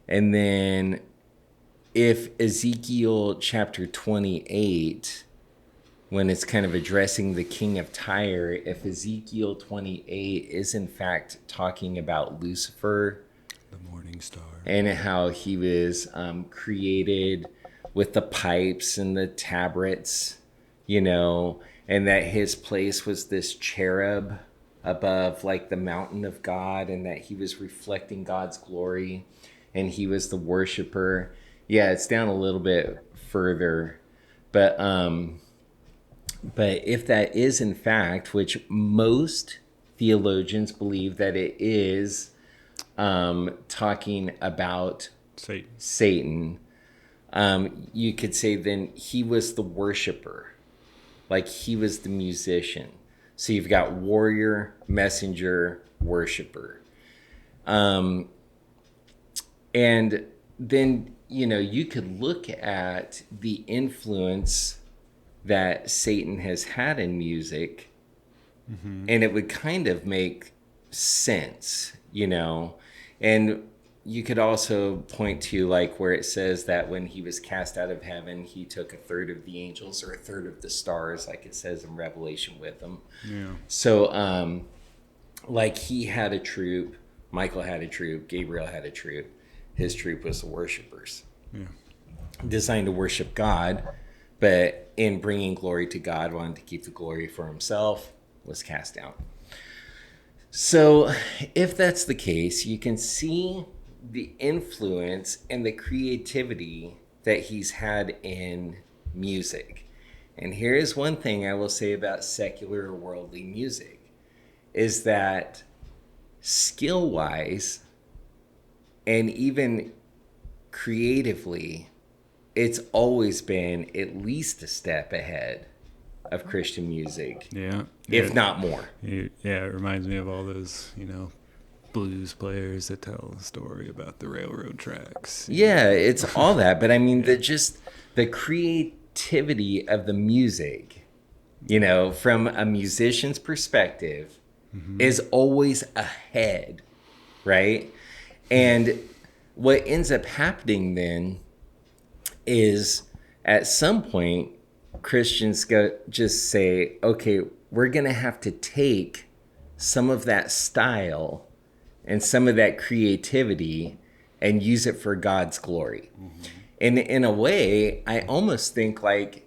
Speaker 1: And then if Ezekiel chapter 28, when it's kind of addressing the king of Tyre, if Ezekiel 28 is in fact talking about Lucifer,
Speaker 2: The morning star.
Speaker 1: and how he was created with the pipes and the tabrets, you know, and that his place was this cherub above like the mountain of God, and that he was reflecting God's glory and he was the worshiper. Yeah, it's down a little bit further. But if that is in fact, which most theologians believe that it is, talking about Satan, you could say then he was the worshiper, like he was the musician. So you've got warrior, messenger, worshiper. And then, you could look at the influence that Satan has had in music, and it would kind of make sense, and you could also point to like where it says that when he was cast out of heaven, he took a third of the angels or a third of the stars, like it says in Revelation, with him.
Speaker 2: Yeah.
Speaker 1: So, like he had a troop, Michael had a troop, Gabriel had a troop. His troop was the worshipers.
Speaker 2: Yeah.
Speaker 1: Designed to worship God, but in bringing glory to God, wanted to keep the glory for himself, was cast out. So if that's the case, you can see the influence and the creativity that he's had in music. And here is one thing I will say about secular or worldly music, is that skill-wise and even creatively, it's always been at least a step ahead of Christian music.
Speaker 2: Yeah.
Speaker 1: If not more.
Speaker 2: Yeah, it reminds me of all those, blues players that tell a story about the railroad tracks.
Speaker 1: Yeah, it's all that. But I mean, the creativity of the music, from a musician's perspective, is always ahead, right? And what ends up happening then is at some point, Christians just say, okay, we're going to have to take some of that style and some of that creativity and use it for God's glory. And in a way, I almost think like,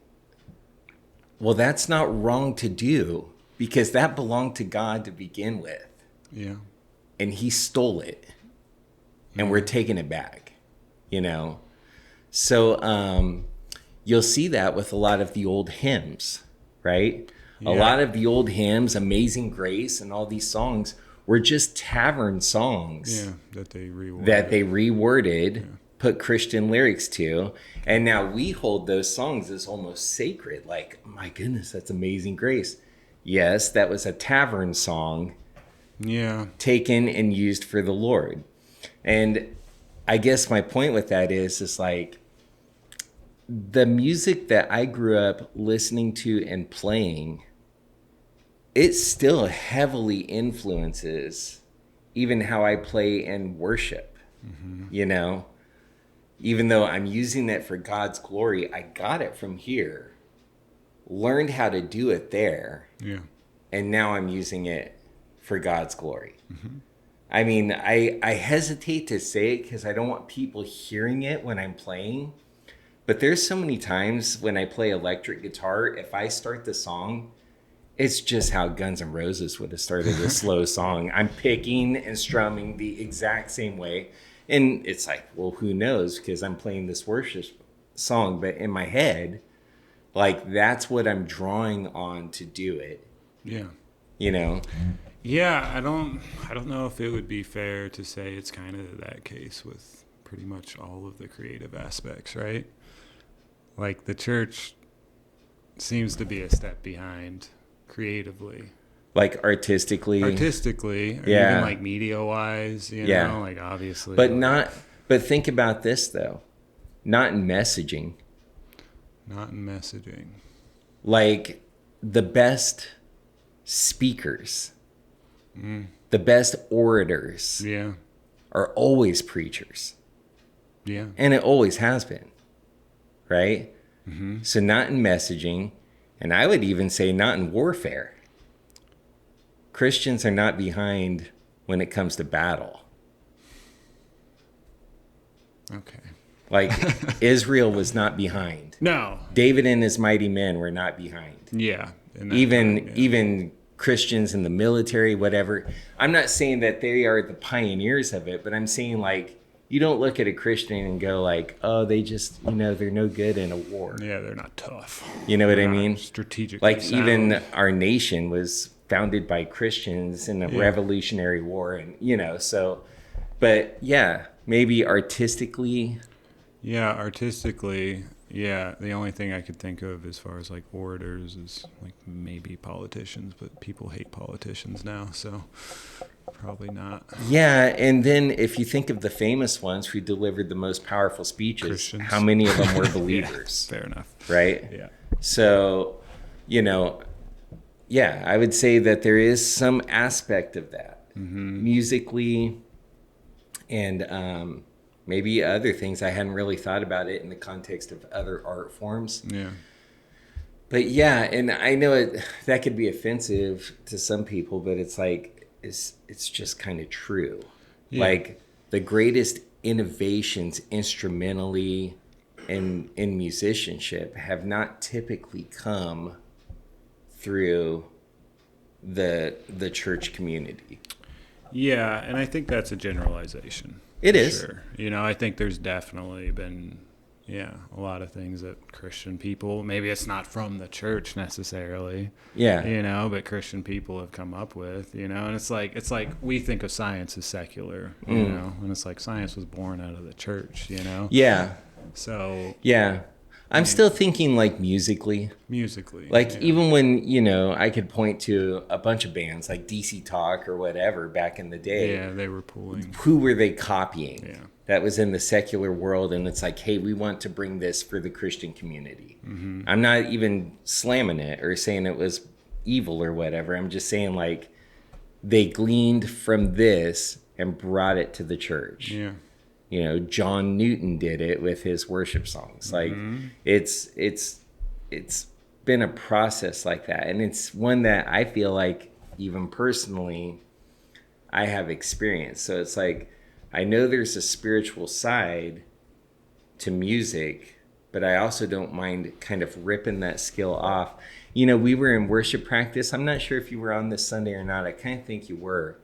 Speaker 1: well, that's not wrong to do, because that belonged to God to begin with.
Speaker 2: Yeah.
Speaker 1: And he stole it. And we're taking it back, So you'll see that with a lot of the old hymns, right? Yeah. A lot of the old hymns, Amazing Grace and all these songs, were just tavern songs.
Speaker 2: Yeah, that they reworded.
Speaker 1: Put Christian lyrics to. And now we hold those songs as almost sacred. Like, my goodness, that's Amazing Grace. Yes, that was a tavern song.
Speaker 2: Yeah.
Speaker 1: Taken and used for the Lord. And I guess my point with that is like, the music that I grew up listening to and playing, it still heavily influences even how I play and worship, even though I'm using it for God's glory. I got it from here, learned how to do it there.
Speaker 2: Yeah.
Speaker 1: And now I'm using it for God's glory. I mean, I hesitate to say it because I don't want people hearing it when I'm playing. But there's so many times when I play electric guitar, if I start the song, it's just how Guns N' Roses would have started a slow song. I'm picking and strumming the exact same way. And it's like, well, who knows? Because I'm playing this worship song. But in my head, like, that's what I'm drawing on to do it.
Speaker 2: Yeah.
Speaker 1: Yeah,
Speaker 2: I don't know if it would be fair to say it's kind of that case with pretty much all of the creative aspects, right? Like the church seems to be a step behind creatively.
Speaker 1: Like artistically,
Speaker 2: or even like media-wise, like obviously.
Speaker 1: But think about this though, not in messaging. Like the best speakers, the best orators, are always preachers.
Speaker 2: Yeah,
Speaker 1: and it always has been, right?
Speaker 2: Mm-hmm.
Speaker 1: So not in messaging, and I would even say not in warfare. Christians are not behind when it comes to battle.
Speaker 2: Okay.
Speaker 1: Like Israel was not behind.
Speaker 2: No.
Speaker 1: David and his mighty men were not behind.
Speaker 2: Yeah.
Speaker 1: Even Christians in the military, whatever. I'm not saying that they are the pioneers of it, but I'm saying like, you don't look at a Christian and go like, oh, they just, they're no good in a war.
Speaker 2: Yeah, they're not tough.
Speaker 1: You know what
Speaker 2: They're
Speaker 1: I
Speaker 2: not
Speaker 1: mean?
Speaker 2: strategically
Speaker 1: Like
Speaker 2: sound.
Speaker 1: even our nation was founded by Christians in a Revolutionary War, and so. But yeah, maybe artistically.
Speaker 2: Yeah, artistically, yeah. The only thing I could think of as far as like orators is like maybe politicians, but people hate politicians now, so probably not.
Speaker 1: Yeah, and then if you think of the famous ones who delivered the most powerful speeches,
Speaker 2: Christians.
Speaker 1: how many of them were believers?
Speaker 2: Fair enough.
Speaker 1: Right?
Speaker 2: Yeah.
Speaker 1: So, yeah, I would say that there is some aspect of that musically, and maybe other things. I hadn't really thought about it in the context of other art forms.
Speaker 2: Yeah.
Speaker 1: But yeah, and I know that could be offensive to some people, but it's like, it's just kind of true.
Speaker 2: Yeah.
Speaker 1: Like the greatest innovations instrumentally and in musicianship have not typically come through the church community.
Speaker 2: Yeah, and I think that's a generalization.
Speaker 1: It
Speaker 2: for
Speaker 1: is.
Speaker 2: Sure. I think there's definitely been a lot of things that Christian people, maybe it's not from the church necessarily.
Speaker 1: Yeah.
Speaker 2: But Christian people have come up with, and it's like we think of science as secular, and it's like science was born out of the church,
Speaker 1: Yeah.
Speaker 2: So
Speaker 1: Yeah. I'm still thinking like musically. Like even when, I could point to a bunch of bands like DC Talk or whatever back in the day.
Speaker 2: Yeah, they were pulling.
Speaker 1: Who were they copying?
Speaker 2: Yeah.
Speaker 1: That was in the secular world, and it's like, hey, we want to bring this for the Christian community.
Speaker 2: Mm-hmm.
Speaker 1: I'm not even slamming it or saying it was evil or whatever. I'm just saying like they gleaned from this and brought it to the church.
Speaker 2: Yeah.
Speaker 1: John Newton did it with his worship songs. Like it's been a process like that. And it's one that I feel like even personally I have experienced. So it's like, I know there's a spiritual side to music, but I also don't mind kind of ripping that skill off. We were in worship practice. I'm not sure if you were on this Sunday or not. I kind of think you were.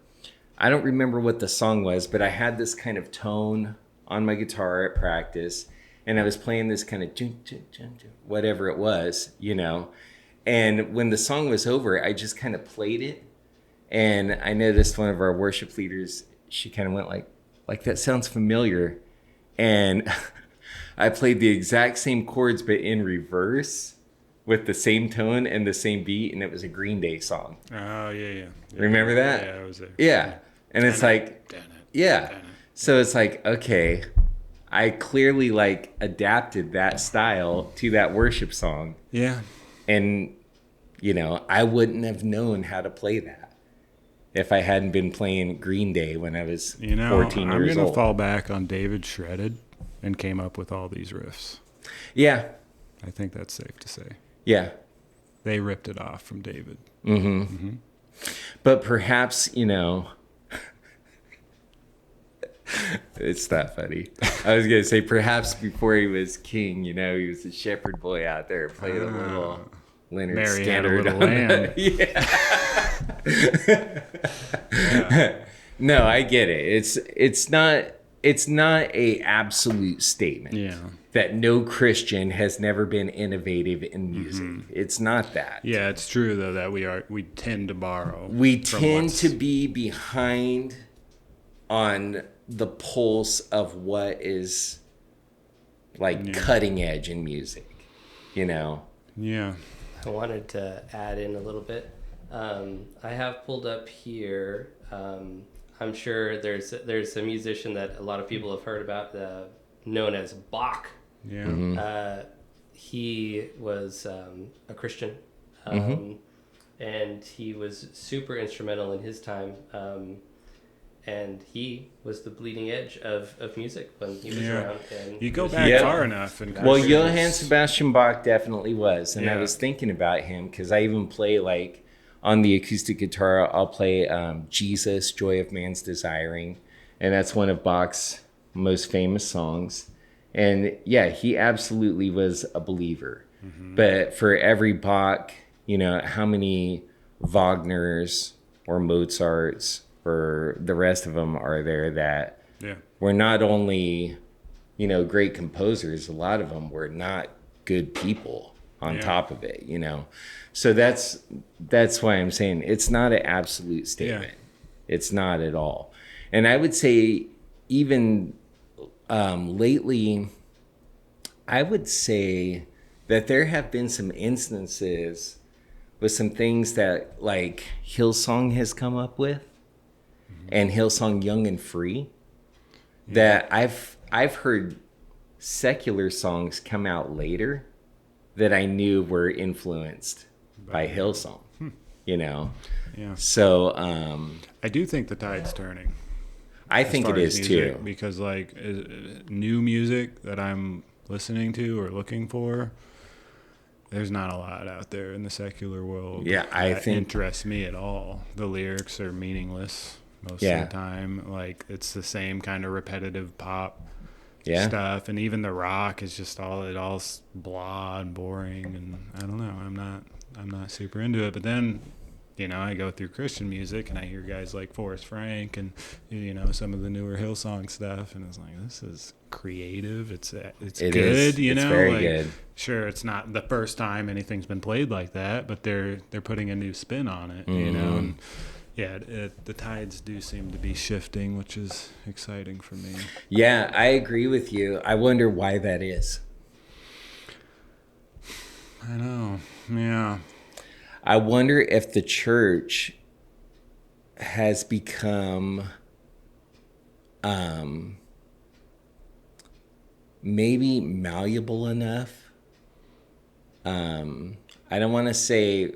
Speaker 1: I don't remember what the song was, but I had this kind of tone on my guitar at practice, and I was playing this kind of whatever it was, And when the song was over, I just kind of played it, and I noticed one of our worship leaders, she kind of went like that sounds familiar, and I played the exact same chords but in reverse with the same tone and the same beat, and it was a Green Day song.
Speaker 2: Oh yeah.
Speaker 1: Remember that?
Speaker 2: Yeah, I was there.
Speaker 1: Yeah. And it's like, yeah. So it's like, okay, I clearly like adapted that style to that worship song.
Speaker 2: Yeah.
Speaker 1: And, I wouldn't have known how to play that if I hadn't been playing Green Day when I was 14 years old.
Speaker 2: I'm going to fall back on David Shredded and came up with all these riffs.
Speaker 1: Yeah.
Speaker 2: I think that's safe to say.
Speaker 1: Yeah.
Speaker 2: They ripped it off from David.
Speaker 1: Mm-hmm. Mm-hmm. But perhaps, it's not funny. I was going to say perhaps before he was king, he was a shepherd boy out there playing a little Leonard
Speaker 2: Mary
Speaker 1: Skinner.
Speaker 2: had a little lamb.
Speaker 1: Yeah. No, I get it. It's not a absolute statement.
Speaker 2: Yeah.
Speaker 1: That no Christian has never been innovative in music. Mm-hmm. It's not that.
Speaker 2: Yeah, it's true though that we tend to borrow.
Speaker 1: We tend to be behind on the pulse of what is like cutting edge in music.
Speaker 2: Yeah.
Speaker 3: I wanted to add in a little bit. I have pulled up here. I'm sure there's a musician that a lot of people have heard about, known as Bach.
Speaker 2: Yeah.
Speaker 1: Mm-hmm.
Speaker 3: He was a Christian, and he was super instrumental in his time. And he was the bleeding edge of music when he was around. And
Speaker 2: you go back far enough.
Speaker 1: Well, Johann Sebastian Bach definitely was. And I was thinking about him because I even play like on the acoustic guitar, I'll play Jesus, Joy of Man's Desiring. And that's one of Bach's most famous songs. And yeah, he absolutely was a believer. Mm-hmm. But for every Bach, how many Wagner's or Mozart's or the rest of them are there that
Speaker 2: Yeah.
Speaker 1: were not only, great composers, a lot of them were not good people on top of it, So that's why I'm saying it's not an absolute statement. It's not at all. And I would say even lately, I would say that there have been some instances with some things that like Hillsong has come up with and Hillsong Young and Free that I've heard secular songs come out later that I knew were influenced by Hillsong,
Speaker 2: Yeah.
Speaker 1: So
Speaker 2: I do think the tide's turning.
Speaker 1: I think it is too.
Speaker 2: Because like new music that I'm listening to or looking for, there's not a lot out there in the secular world that interests me at all. The lyrics are meaningless most of the time. Like it's the same kind of repetitive pop stuff, and even the rock is just all's blah and boring, and I don't know. I'm not super into it. But then, I go through Christian music and I hear guys like Forrest Frank and some of the newer Hillsong stuff, and it's like, this is creative. It's good.
Speaker 1: It's very good.
Speaker 2: Sure, it's not the first time anything's been played like that, but they're putting a new spin on it. And the tides do seem to be shifting, which is exciting for me.
Speaker 1: Yeah, I agree with you. I wonder why that is.
Speaker 2: I know. Yeah.
Speaker 1: I wonder if the church has become maybe malleable enough. I don't want to say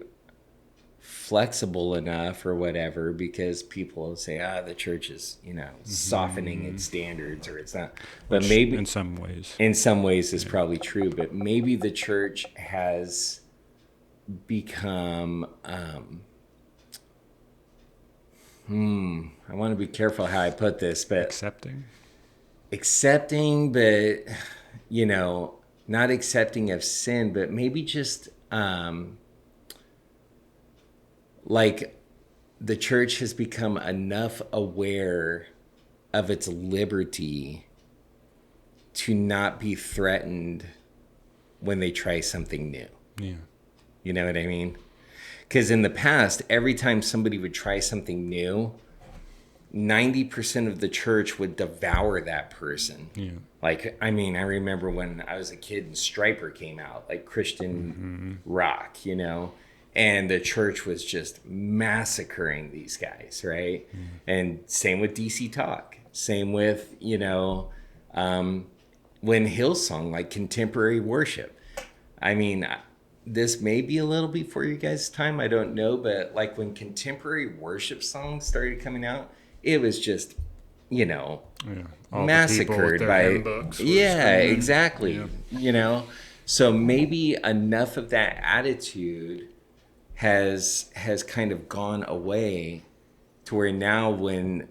Speaker 1: flexible enough or whatever, because people will say, the church is, softening its standards, or it's not. But maybe
Speaker 2: in some ways
Speaker 1: it's probably true, but maybe the church has become I want to be careful how I put this, but accepting, but not accepting of sin, but maybe just like the church has become enough aware of its liberty to not be threatened when they try something new.
Speaker 2: Yeah.
Speaker 1: You know what I mean? Because in the past, every time somebody would try something new, 90% of the church would devour that person.
Speaker 2: Yeah.
Speaker 1: Like, I remember when I was a kid and Stryper came out, like Christian rock, and the church was just massacring these guys, right? And same with DC Talk. Same with, when Hillsong, like contemporary worship. This may be a little before you guys' time, I don't know, but like when contemporary worship songs started coming out, it was just, massacred by exactly.
Speaker 2: Yeah.
Speaker 1: So maybe enough of that attitude has kind of gone away to where now when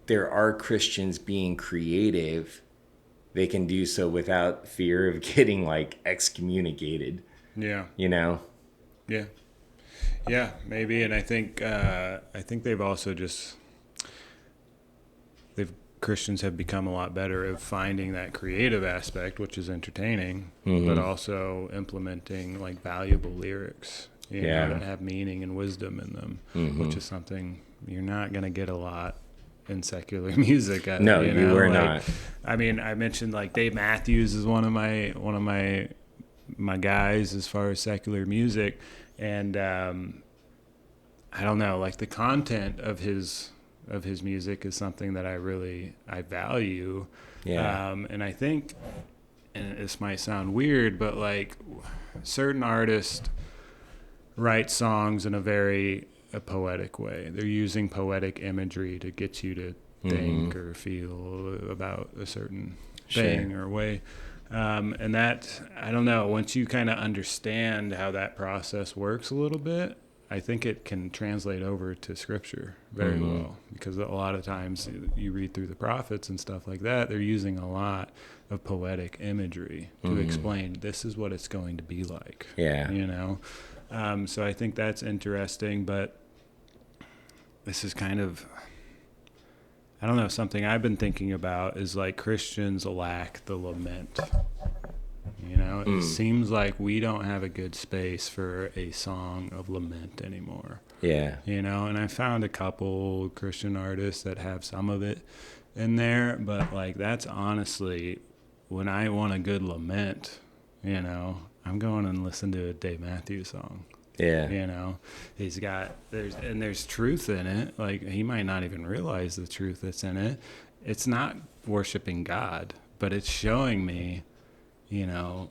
Speaker 1: there are Christians being creative, they can do so without fear of getting like excommunicated.
Speaker 2: Yeah.
Speaker 1: Yeah.
Speaker 2: Yeah, maybe. And I think they've also Christians have become a lot better at finding that creative aspect, which is entertaining, but also implementing like valuable lyrics, that have meaning and wisdom in them, which is something you're not going to get a lot in secular music.
Speaker 1: No, you were not.
Speaker 2: I mentioned like Dave Matthews is one of my guys as far as secular music, and I don't know, like the content of his music is something that I value. And I think, and this might sound weird, but like certain artists write songs in a poetic way. They're using poetic imagery to get you to think or feel about a certain thing or way. And that, I don't know, once you kind of understand how that process works a little bit, I think it can translate over to scripture very well, because a lot of times you read through the prophets and stuff like that, they're using a lot of poetic imagery to explain this is what it's going to be like. So I think that's interesting, but this is kind of, I don't know, something I've been thinking about is like Christians lack the lament. You know, it seems like we don't have a good space for a song of lament anymore.
Speaker 1: Yeah.
Speaker 2: You know, and I found a couple Christian artists that have some of it in there, but like that's honestly, when I want a good lament, you know, I'm going and listen to a Dave Matthews song.
Speaker 1: Yeah.
Speaker 2: You know, there's truth in it. Like he might not even realize the truth that's in it. It's not worshiping God, but it's showing me, you know,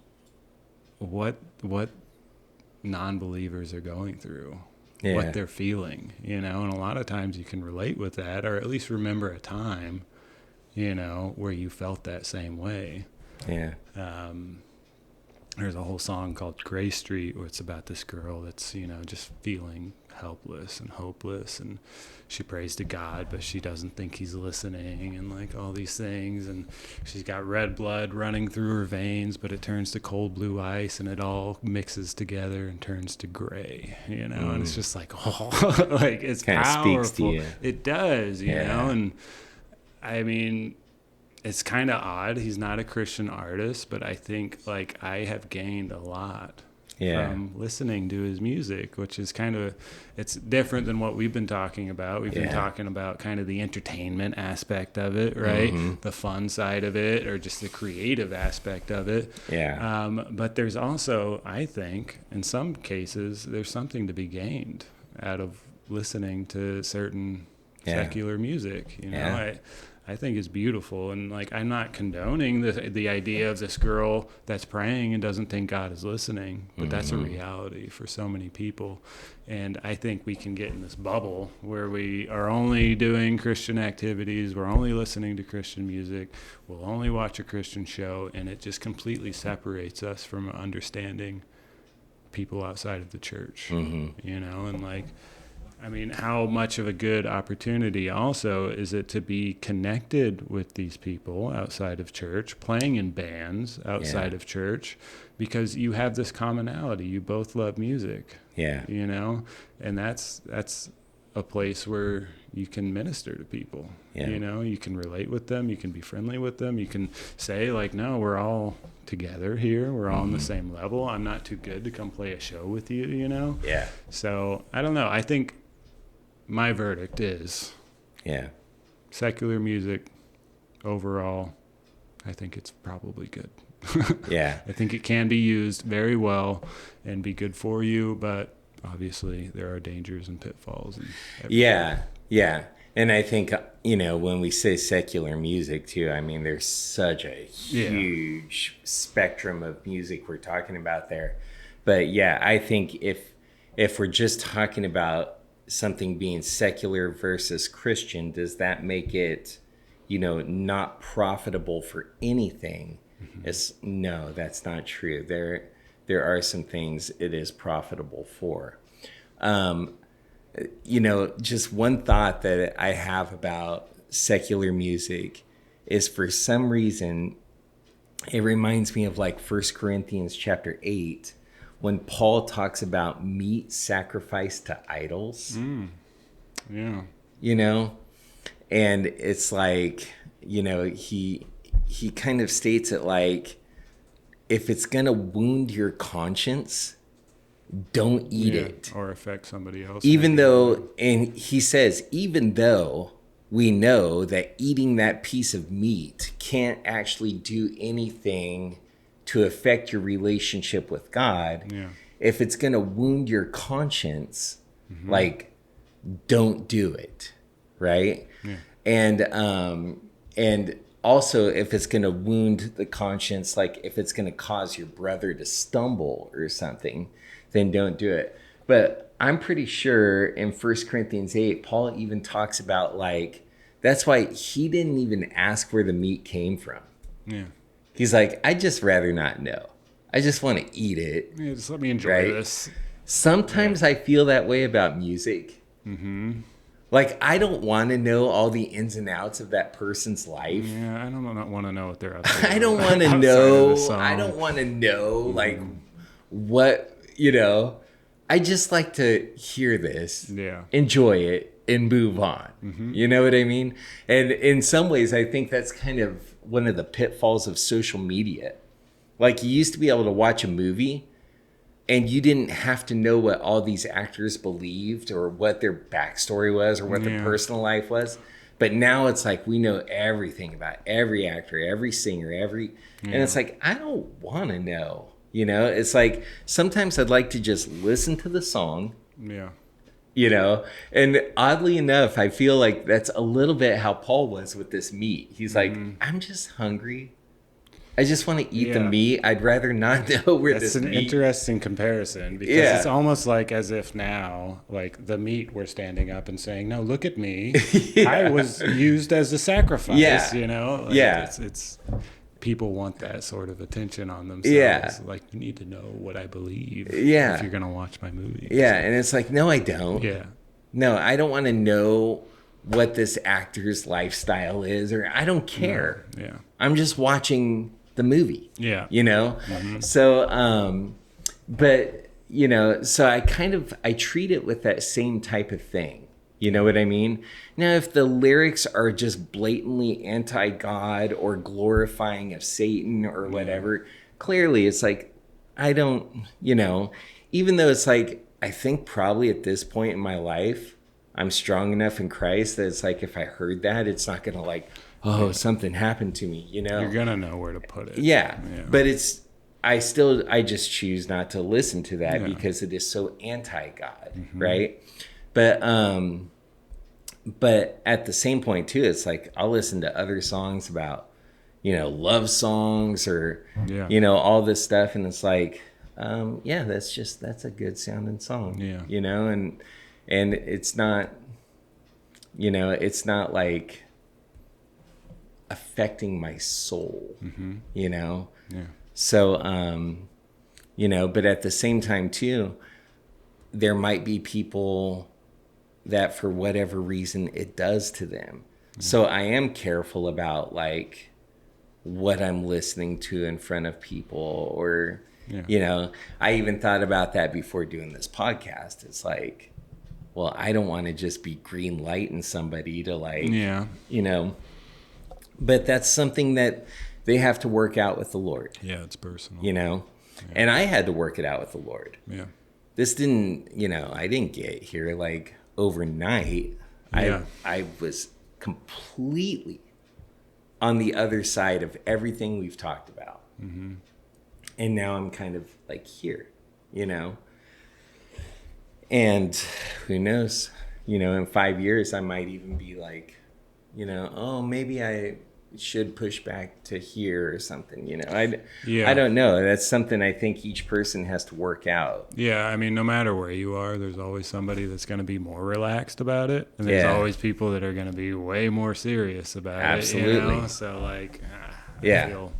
Speaker 2: what non-believers are going through, what they're feeling, you know, and a lot of times you can relate with that, or at least remember a time, you know, where you felt that same way.
Speaker 1: Yeah.
Speaker 2: There's a whole song called Gray Street where it's about this girl that's, you know, just feeling helpless and hopeless, and she prays to God, but she doesn't think he's listening, and like all these things, and she's got red blood running through her veins, but it turns to cold blue ice, and it all mixes together and turns to gray, you know, and it's just like, oh, like it's
Speaker 1: kind of
Speaker 2: powerful.
Speaker 1: speaks to you.
Speaker 2: It does, you know, and I mean, it's kind of odd. He's not a Christian artist, but I think like I have gained a lot from listening to his music, which is kind of, it's different than what we've been talking about. We've been talking about kind of the entertainment aspect of it, right? The fun side of it, or just the creative aspect of it.
Speaker 1: Yeah.
Speaker 2: But there's also, I think, in some cases, there's something to be gained out of listening to certain secular music, you know. I think is beautiful, and like I'm not condoning the idea of this girl that's praying and doesn't think God is listening, but that's a reality for so many people. And I think we can get in this bubble where we are only doing Christian activities, we're only listening to Christian music, we'll only watch a Christian show, and it just completely separates us from understanding people outside of the church, you know. And like, I mean, how much of a good opportunity also is it to be connected with these people outside of church, playing in bands outside of church, because you have this commonality. You both love music.
Speaker 1: Yeah.
Speaker 2: You know, and that's a place where you can minister to people.
Speaker 1: Yeah.
Speaker 2: You know, you can relate with them, you can be friendly with them, you can say like, no, we're all together here, we're all on the same level. I'm not too good to come play a show with you, you know?
Speaker 1: Yeah.
Speaker 2: So I don't know. I think my verdict is secular music overall, I think it's probably good.
Speaker 1: Yeah.
Speaker 2: I think it can be used very well and be good for you, but obviously there are dangers and pitfalls. And
Speaker 1: Yeah. And I think, you know, when we say secular music too, I mean, there's such a huge spectrum of music we're talking about there. But yeah, I think if we're just talking about something being secular versus Christian, does that make it, you know, not profitable for anything? No, that's not true. There are some things it is profitable for. You know, just one thought that I have about secular music is, for some reason, it reminds me of like 1 Corinthians chapter 8, when Paul talks about meat sacrificed to idols.
Speaker 2: Yeah.
Speaker 1: You know, and it's like, you know, he kind of states it like, if it's going to wound your conscience, don't eat it.
Speaker 2: Or affect somebody else.
Speaker 1: Even though, and he says, even though we know that eating that piece of meat can't actually do anything to affect your relationship with God, if it's going to wound your conscience, like, don't do it, right? And also, if it's going to wound the conscience, like if it's going to cause your brother to stumble or something, then don't do it. But I'm pretty sure in 1 Corinthians 8, Paul even talks about, like, that's why he didn't even ask where the meat came from.
Speaker 2: Yeah.
Speaker 1: He's like, I'd just rather not know. I just want to eat it.
Speaker 2: Yeah, just let me enjoy this.
Speaker 1: Sometimes I feel that way about music. Like, I don't want to know all the ins and outs of that person's life.
Speaker 2: Yeah, I don't want to know what they're up to.
Speaker 1: I don't want to know. I don't want to know, like, what, you know. I just like to hear this,
Speaker 2: Yeah.
Speaker 1: enjoy it, and move on.
Speaker 2: Mm-hmm.
Speaker 1: You know what I mean? And in some ways, I think that's kind of one of the pitfalls of social media. Like, you used to be able to watch a movie and you didn't have to know what all these actors believed or what their backstory was or what their personal life was. But now it's like we know everything about every actor, every singer, and it's like, I don't want to know. You know, it's like sometimes I'd like to just listen to the song.
Speaker 2: Yeah.
Speaker 1: You know, and oddly enough, I feel like that's a little bit how Paul was with this meat. He's like, I'm just hungry. I just want to eat the meat. I'd rather not know where
Speaker 2: That's
Speaker 1: this
Speaker 2: an
Speaker 1: meat.
Speaker 2: interesting comparison because it's almost like as if now, like the meat were standing up and saying, "No, look at me. I was used as a sacrifice."
Speaker 1: Yeah.
Speaker 2: You know. Like it's people want that sort of attention on themselves.
Speaker 1: Yeah.
Speaker 2: Like, you need to know what I believe.
Speaker 1: Yeah.
Speaker 2: If you're gonna watch my movie.
Speaker 1: Yeah, and it's like, no, I don't.
Speaker 2: Yeah.
Speaker 1: No, I don't want to know what this actor's lifestyle is, or I don't care.
Speaker 2: No. Yeah.
Speaker 1: I'm just watching the movie.
Speaker 2: Yeah.
Speaker 1: You know? So, but, you know, so I treat it with that same type of thing. You know what I mean? Now, if the lyrics are just blatantly anti-God or glorifying of Satan or whatever, clearly it's like, I don't, you know, even though it's like, I think probably at this point in my life, I'm strong enough in Christ that it's like, if I heard that, it's not going to like, oh, something happened to me, you know?
Speaker 2: You're gonna know where to put it.
Speaker 1: Yeah. But I just choose not to listen to that because it is so anti-God, right? But at the same point too, it's like I'll listen to other songs about, you know, love songs or, you know, all this stuff. And it's like, that's a good sounding song, you know, and it's not, you know, it's not like affecting my soul, you know? Yeah. So, you know, but at the same time too, there might be people that for whatever reason it does to them. So I am careful about like what I'm listening to in front of people or, you know, I even thought about that before doing this podcast. It's like, well, I don't want to just be green lighting somebody to like, you know, but that's something that they have to work out with the Lord.
Speaker 2: Yeah, it's personal.
Speaker 1: You know, and I had to work it out with the Lord. Yeah. This didn't, you know, I didn't get here like overnight. I was completely on the other side of everything we've talked about. And now I'm kind of like here, you know, and who knows, you know, in 5 years, I might even be like, you know, oh, maybe I should push back to here or something, you know. I don't know. That's something I think each person has to work out.
Speaker 2: Yeah, I mean, no matter where you are, there's always somebody that's going to be more relaxed about it, and there's always people that are going to be way more serious about it. You know? So like, I feel,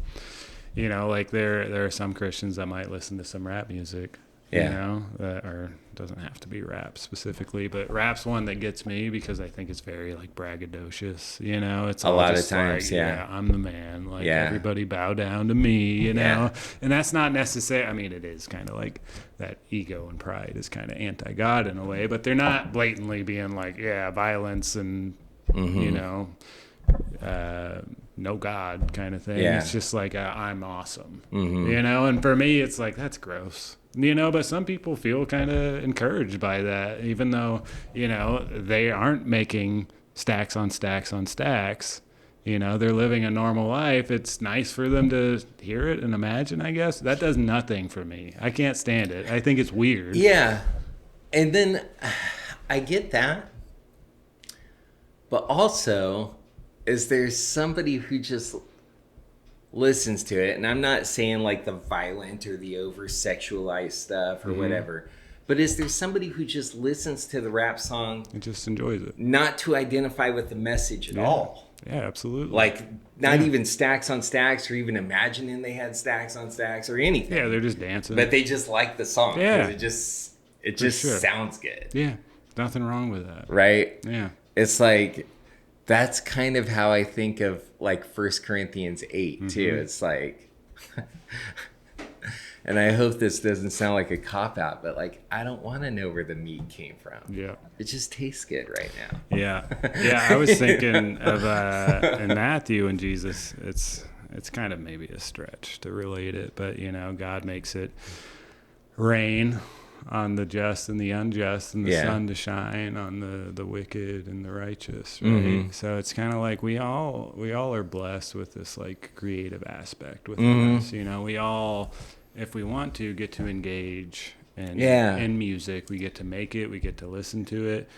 Speaker 2: you know, like there are some Christians that might listen to some rap music. You know, or doesn't have to be rap specifically, but rap's one that gets me because I think it's very like braggadocious. You know, it's
Speaker 1: a lot of times,
Speaker 2: like, I'm the man. Like everybody bow down to me. You know, and that's not necessary. I mean, it is kind of like that ego and pride is kind of anti-God in a way, but they're not blatantly being like, violence and you know, no God kind of thing. It's just like I'm awesome. You know, and for me, it's like that's gross. You know, but some people feel kind of encouraged by that, even though, you know, they aren't making stacks on stacks on stacks. You know, they're living a normal life. It's nice for them to hear it and imagine, I guess. That does nothing for me. I can't stand it. I think it's weird.
Speaker 1: Yeah. And then I get that. But also, is there somebody who just listens to it, and I'm not saying like the violent or the over sexualized stuff or whatever, but is there somebody who just listens to the rap song
Speaker 2: and just enjoys it,
Speaker 1: not to identify with the message at all?
Speaker 2: Yeah, absolutely.
Speaker 1: Like not even stacks on stacks or even imagining they had stacks on stacks or anything.
Speaker 2: Yeah, they're just dancing,
Speaker 1: but they just like the song.
Speaker 2: Yeah,
Speaker 1: it just sounds good.
Speaker 2: Yeah, nothing wrong with that,
Speaker 1: right?
Speaker 2: Yeah,
Speaker 1: it's like that's kind of how I think of like 1 Corinthians 8 too. It's like, and I hope this doesn't sound like a cop out, but like I don't want to know where the meat came from.
Speaker 2: Yeah.
Speaker 1: It just tastes good right now.
Speaker 2: Yeah. Yeah. I was thinking of in Matthew and Jesus, it's kind of maybe a stretch to relate it, but God makes it rain on the just and the unjust, and the sun to shine on the wicked and the righteous, right?
Speaker 1: Mm-hmm.
Speaker 2: So it's kind of like we all are blessed with this like creative aspect within us. We all, if we want to, get to engage in music. We get to make it, we get to listen to it,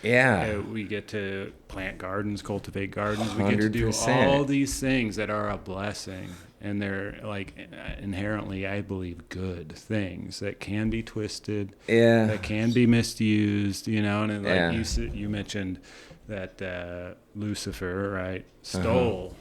Speaker 2: we get to plant gardens, cultivate gardens, we get to do
Speaker 1: 100%.
Speaker 2: all these things that are a blessing, and they're like inherently, I believe, good things that can be twisted, that can be misused, and like you mentioned that Lucifer, right, stole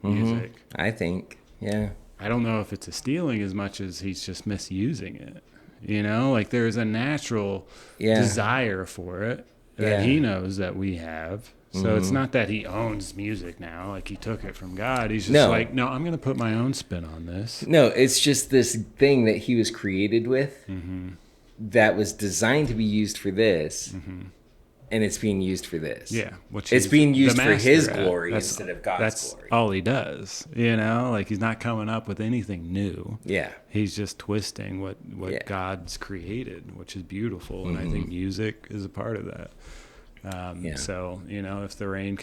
Speaker 2: music.
Speaker 1: I think,
Speaker 2: I don't know if it's a stealing as much as he's just misusing it. Like there's a natural desire for it that he knows that we have. So it's not that he owns music now, like he took it from God. He's just like, no, I'm going to put my own spin on this.
Speaker 1: No, it's just this thing that he was created with that was designed to be used for this. And it's being used for this.
Speaker 2: Yeah.
Speaker 1: It's being used for his glory instead of God's
Speaker 2: that's
Speaker 1: glory.
Speaker 2: That's all he does. Like he's not coming up with anything new.
Speaker 1: Yeah.
Speaker 2: He's just twisting what God's created, which is beautiful. And I think music is a part of that. So, if the rain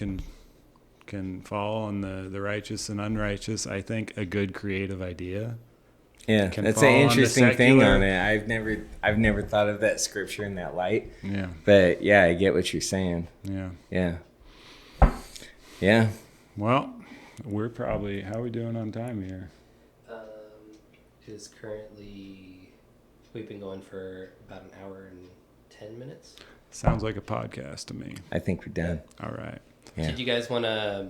Speaker 2: can fall on the righteous and unrighteous, I think a good creative idea.
Speaker 1: Yeah, that's an interesting thing on it. I've never thought of that scripture in that light.
Speaker 2: Yeah.
Speaker 1: But I get what you're saying.
Speaker 2: Yeah.
Speaker 1: Yeah. Yeah.
Speaker 2: Well, we're probably, how are we doing on time here?
Speaker 3: It is currently, we've been going for about an hour and 10 minutes.
Speaker 2: Sounds like a podcast to me.
Speaker 1: I think we're done.
Speaker 2: All right.
Speaker 1: Yeah.
Speaker 3: Did you guys want to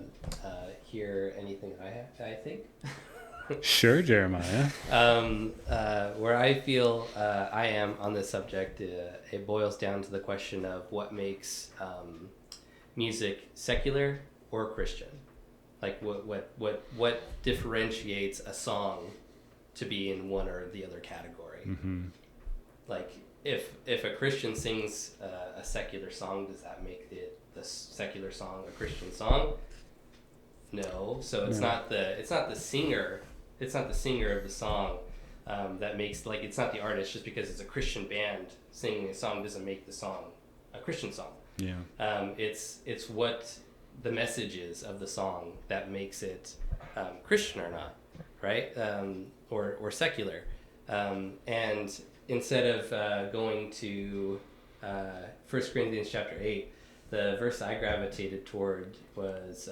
Speaker 3: hear anything I think?
Speaker 2: Sure, Jeremiah.
Speaker 3: Where I feel I am on this subject, it boils down to the question of what makes music secular or Christian. Like what differentiates a song to be in one or the other category. Like if a Christian sings a secular song, does that make the secular song a Christian song? No. So it's not the singer. It's not the singer of the song that makes, like, it's not the artist. Just because it's a Christian band singing a song doesn't make the song a Christian song.
Speaker 2: Yeah.
Speaker 3: It's what the message is of the song that makes it Christian or not, right? Or secular. And instead of going to 1 Corinthians chapter 8, the verse I gravitated toward was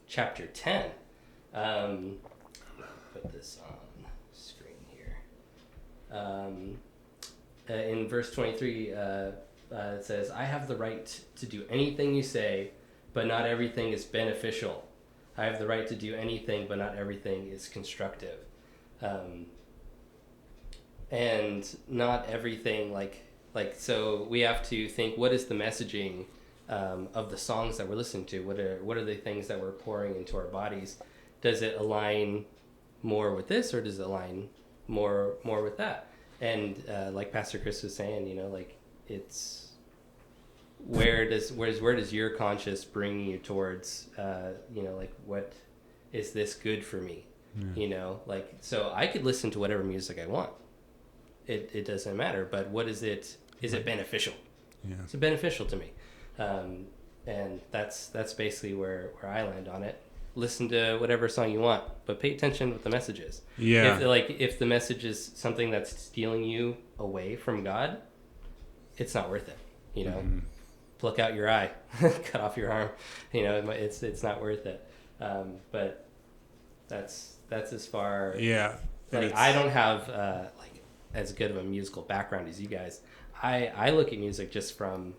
Speaker 3: chapter 10. Put this on screen here. In verse 23, it says, I have the right to do anything you say, but not everything is beneficial. I have the right to do anything, but not everything is constructive. And not everything, so we have to think, what is the messaging of the songs that we're listening to? What are the things that we're pouring into our bodies? Does it align more with this, or does it align more with that? And like Pastor Chris was saying, it's where does your conscience bring you towards? What is this good for me?
Speaker 2: Yeah.
Speaker 3: So I could listen to whatever music I want. It doesn't matter. But what is it? Is it beneficial?
Speaker 2: Yeah.
Speaker 3: Is it beneficial to me? And that's basically where I land on it. Listen to whatever song you want, but pay attention to what the message is.
Speaker 2: Yeah.
Speaker 3: If the message is something that's stealing you away from God, it's not worth it. Pluck out your eye, cut off your arm. It's not worth it. But that's as far.
Speaker 2: Yeah.
Speaker 3: I don't have as good of a musical background as you guys. I look at music just from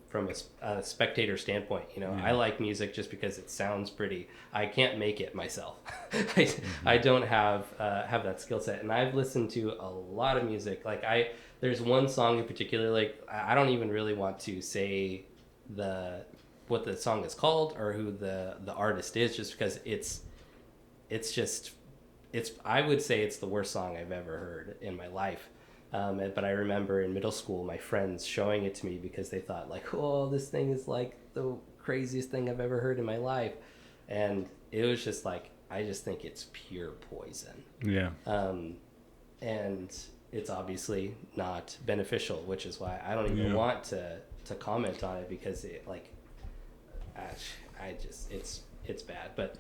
Speaker 3: a spectator standpoint. I like music just because it sounds pretty. I can't make it myself. I don't have that skill set, and I've listened to a lot of music. There's one song in particular. I don't even really want to say what the song is called or who the artist is, just because it's just I would say it's the worst song I've ever heard in my life. But I remember in middle school, my friends showing it to me because they thought like, oh, this thing is like the craziest thing I've ever heard in my life. And it was just like, I just think it's pure poison.
Speaker 2: Yeah.
Speaker 3: And it's obviously not beneficial, which is why I don't even want to comment on it, because it like, I just, it's bad. But,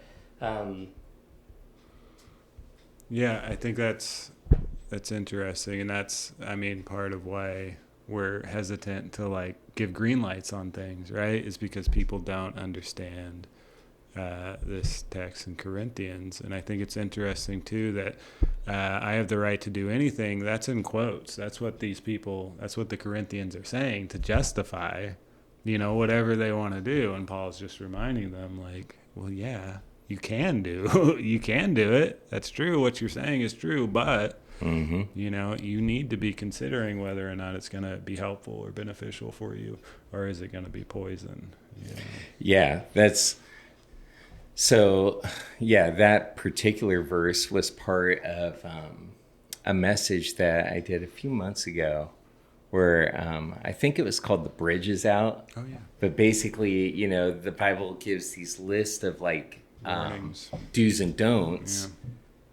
Speaker 2: yeah, I think that's interesting, and that's, I mean, part of why we're hesitant to like give green lights on things, right? Is because people don't understand this text in Corinthians. And I think it's interesting too that I have the right to do anything. That's in quotes. That's what the Corinthians are saying to justify, whatever they want to do. And Paul's just reminding them like, well, yeah, you can do it. That's true. What you're saying is true, but you need to be considering whether or not it's going to be helpful or beneficial for you, or is it going to be poison?
Speaker 1: Yeah, that's so. Yeah, that particular verse was part of a message that I did a few months ago, where I think it was called "The Bridge Is Out."
Speaker 2: Oh yeah.
Speaker 1: But basically, the Bible gives these lists of like do's and don'ts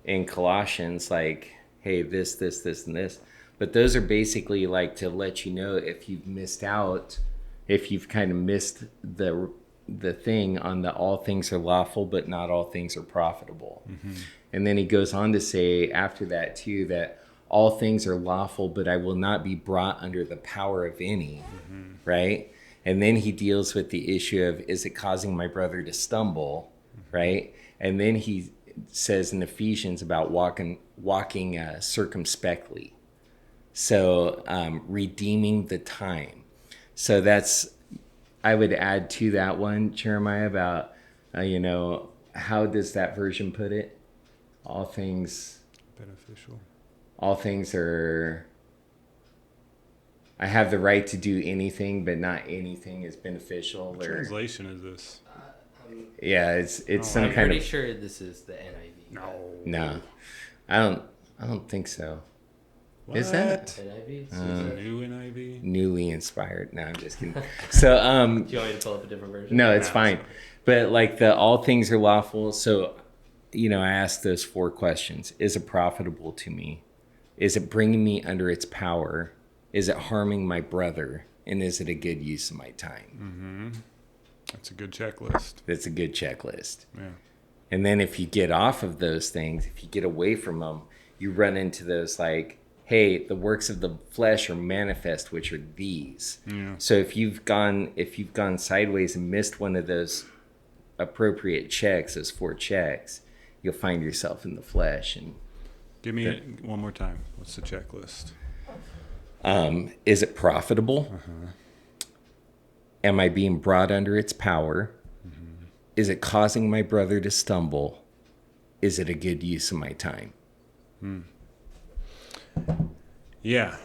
Speaker 1: in Colossians, like, hey, this, and this. But those are basically like to let you know if you've missed out, if you've kind of missed the thing on the all things are lawful, but not all things are profitable. Mm-hmm. And then he goes on to say after that too, that all things are lawful, but I will not be brought under the power of any, right? And then he deals with the issue of, is it causing my brother to stumble, right? And then he says in Ephesians about walking circumspectly. So redeeming the time. So that's, I would add to that one, Jeremiah, about, how does that version put it? All things
Speaker 2: beneficial.
Speaker 1: All things are, I have the right to do anything, but not anything is beneficial.
Speaker 2: What translation is this?
Speaker 1: Yeah, it's some
Speaker 3: I'm
Speaker 1: kind of.
Speaker 3: pretty sure this is the NIV.
Speaker 1: No, I don't think so.
Speaker 2: What?
Speaker 1: Is that
Speaker 3: NIV?
Speaker 2: New NIV?
Speaker 1: Newly inspired? No, I'm just kidding. So,
Speaker 3: do you want me to pull up a different version?
Speaker 1: No, it's fine. But like the all things are lawful. So, I asked those 4 questions. Is it profitable to me? Is it bringing me under its power? Is it harming my brother? And is it a good use of my time?
Speaker 2: Mm-hmm. That's a good checklist.
Speaker 1: That's a good checklist.
Speaker 2: Yeah.
Speaker 1: And then if you get off of those things, if you get away from them, you run into those like, hey, the works of the flesh are manifest, which are these. Yeah. So if you've gone sideways and missed one of those appropriate checks, those 4 checks, you'll find yourself in the flesh. And
Speaker 2: give me it one more time. What's the checklist?
Speaker 1: Is it profitable?
Speaker 2: Uh-huh.
Speaker 1: Am I being brought under its power? Mm-hmm. Is it causing my brother to stumble? Is it a good use of my time?
Speaker 2: Yeah.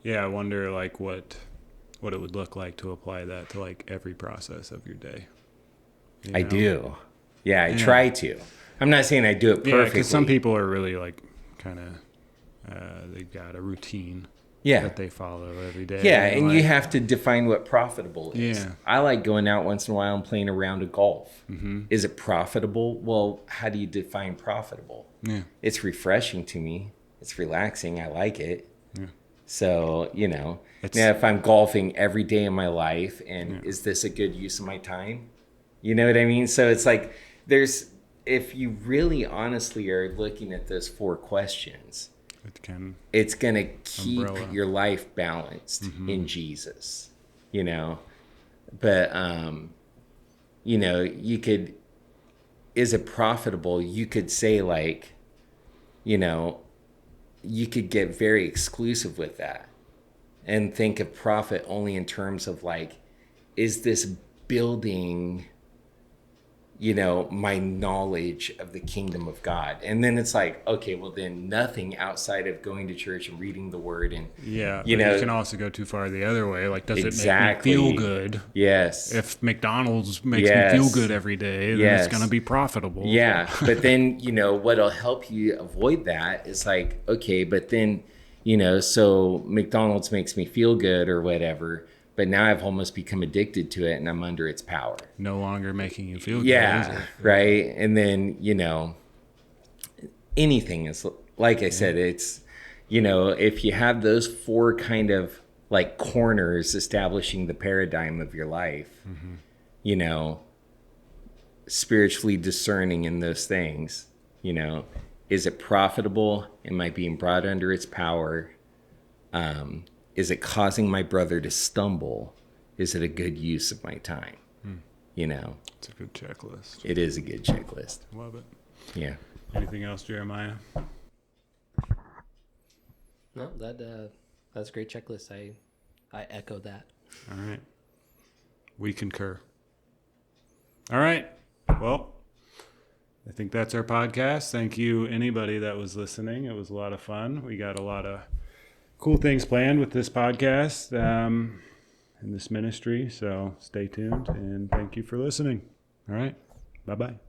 Speaker 2: I wonder like what it would look like to apply that to like every process of your day.
Speaker 1: I do. Yeah, I try to. I'm not saying I do it perfectly.
Speaker 2: Yeah, because some people are really like kind of they've got a routine. That they follow every day.
Speaker 1: Yeah, and you have to define what profitable is.
Speaker 2: Yeah.
Speaker 1: I like going out once in a while and playing a round of golf.
Speaker 2: Mm-hmm.
Speaker 1: Is it profitable? Well, how do you define profitable?
Speaker 2: Yeah.
Speaker 1: It's refreshing to me. It's relaxing. I like it.
Speaker 2: Yeah.
Speaker 1: So, now if I'm golfing every day of my life, and is this a good use of my time? You know what I mean? So it's like if you really honestly are looking at those 4 questions, it's going to keep your life balanced in Jesus, but, you could, is it profitable? You could say like, you could get very exclusive with that and think of profit only in terms of like, is this building my knowledge of the kingdom of God. And then it's like, okay, well then nothing outside of going to church and reading the word and
Speaker 2: Yeah, you can also go too far the other way. Like, does
Speaker 1: exactly.
Speaker 2: it make me feel good?
Speaker 1: Yes.
Speaker 2: If McDonald's makes me feel good every day, then it's going to be profitable.
Speaker 1: Yeah, but then, what'll help you avoid that is like, okay, but then, so McDonald's makes me feel good or whatever, but now I've almost become addicted to it and I'm under its power.
Speaker 2: No longer making you feel good.
Speaker 1: Yeah, right. And then, anything is, like I said, it's, if you have those 4 kind of like corners establishing the paradigm of your life, spiritually discerning in those things, is it profitable? Am I being brought under its power? Is it causing my brother to stumble? Is it a good use of my time?
Speaker 2: It's a good checklist.
Speaker 1: It is a good checklist.
Speaker 2: Love it.
Speaker 1: Yeah.
Speaker 2: Anything else, Jeremiah?
Speaker 3: No, that's a great checklist. I echo that.
Speaker 2: All right. We concur. All right. Well, I think that's our podcast. Thank you, anybody that was listening. It was a lot of fun. We got a lot of cool things planned with this podcast and this ministry. So stay tuned and thank you for listening. All right. Bye-bye.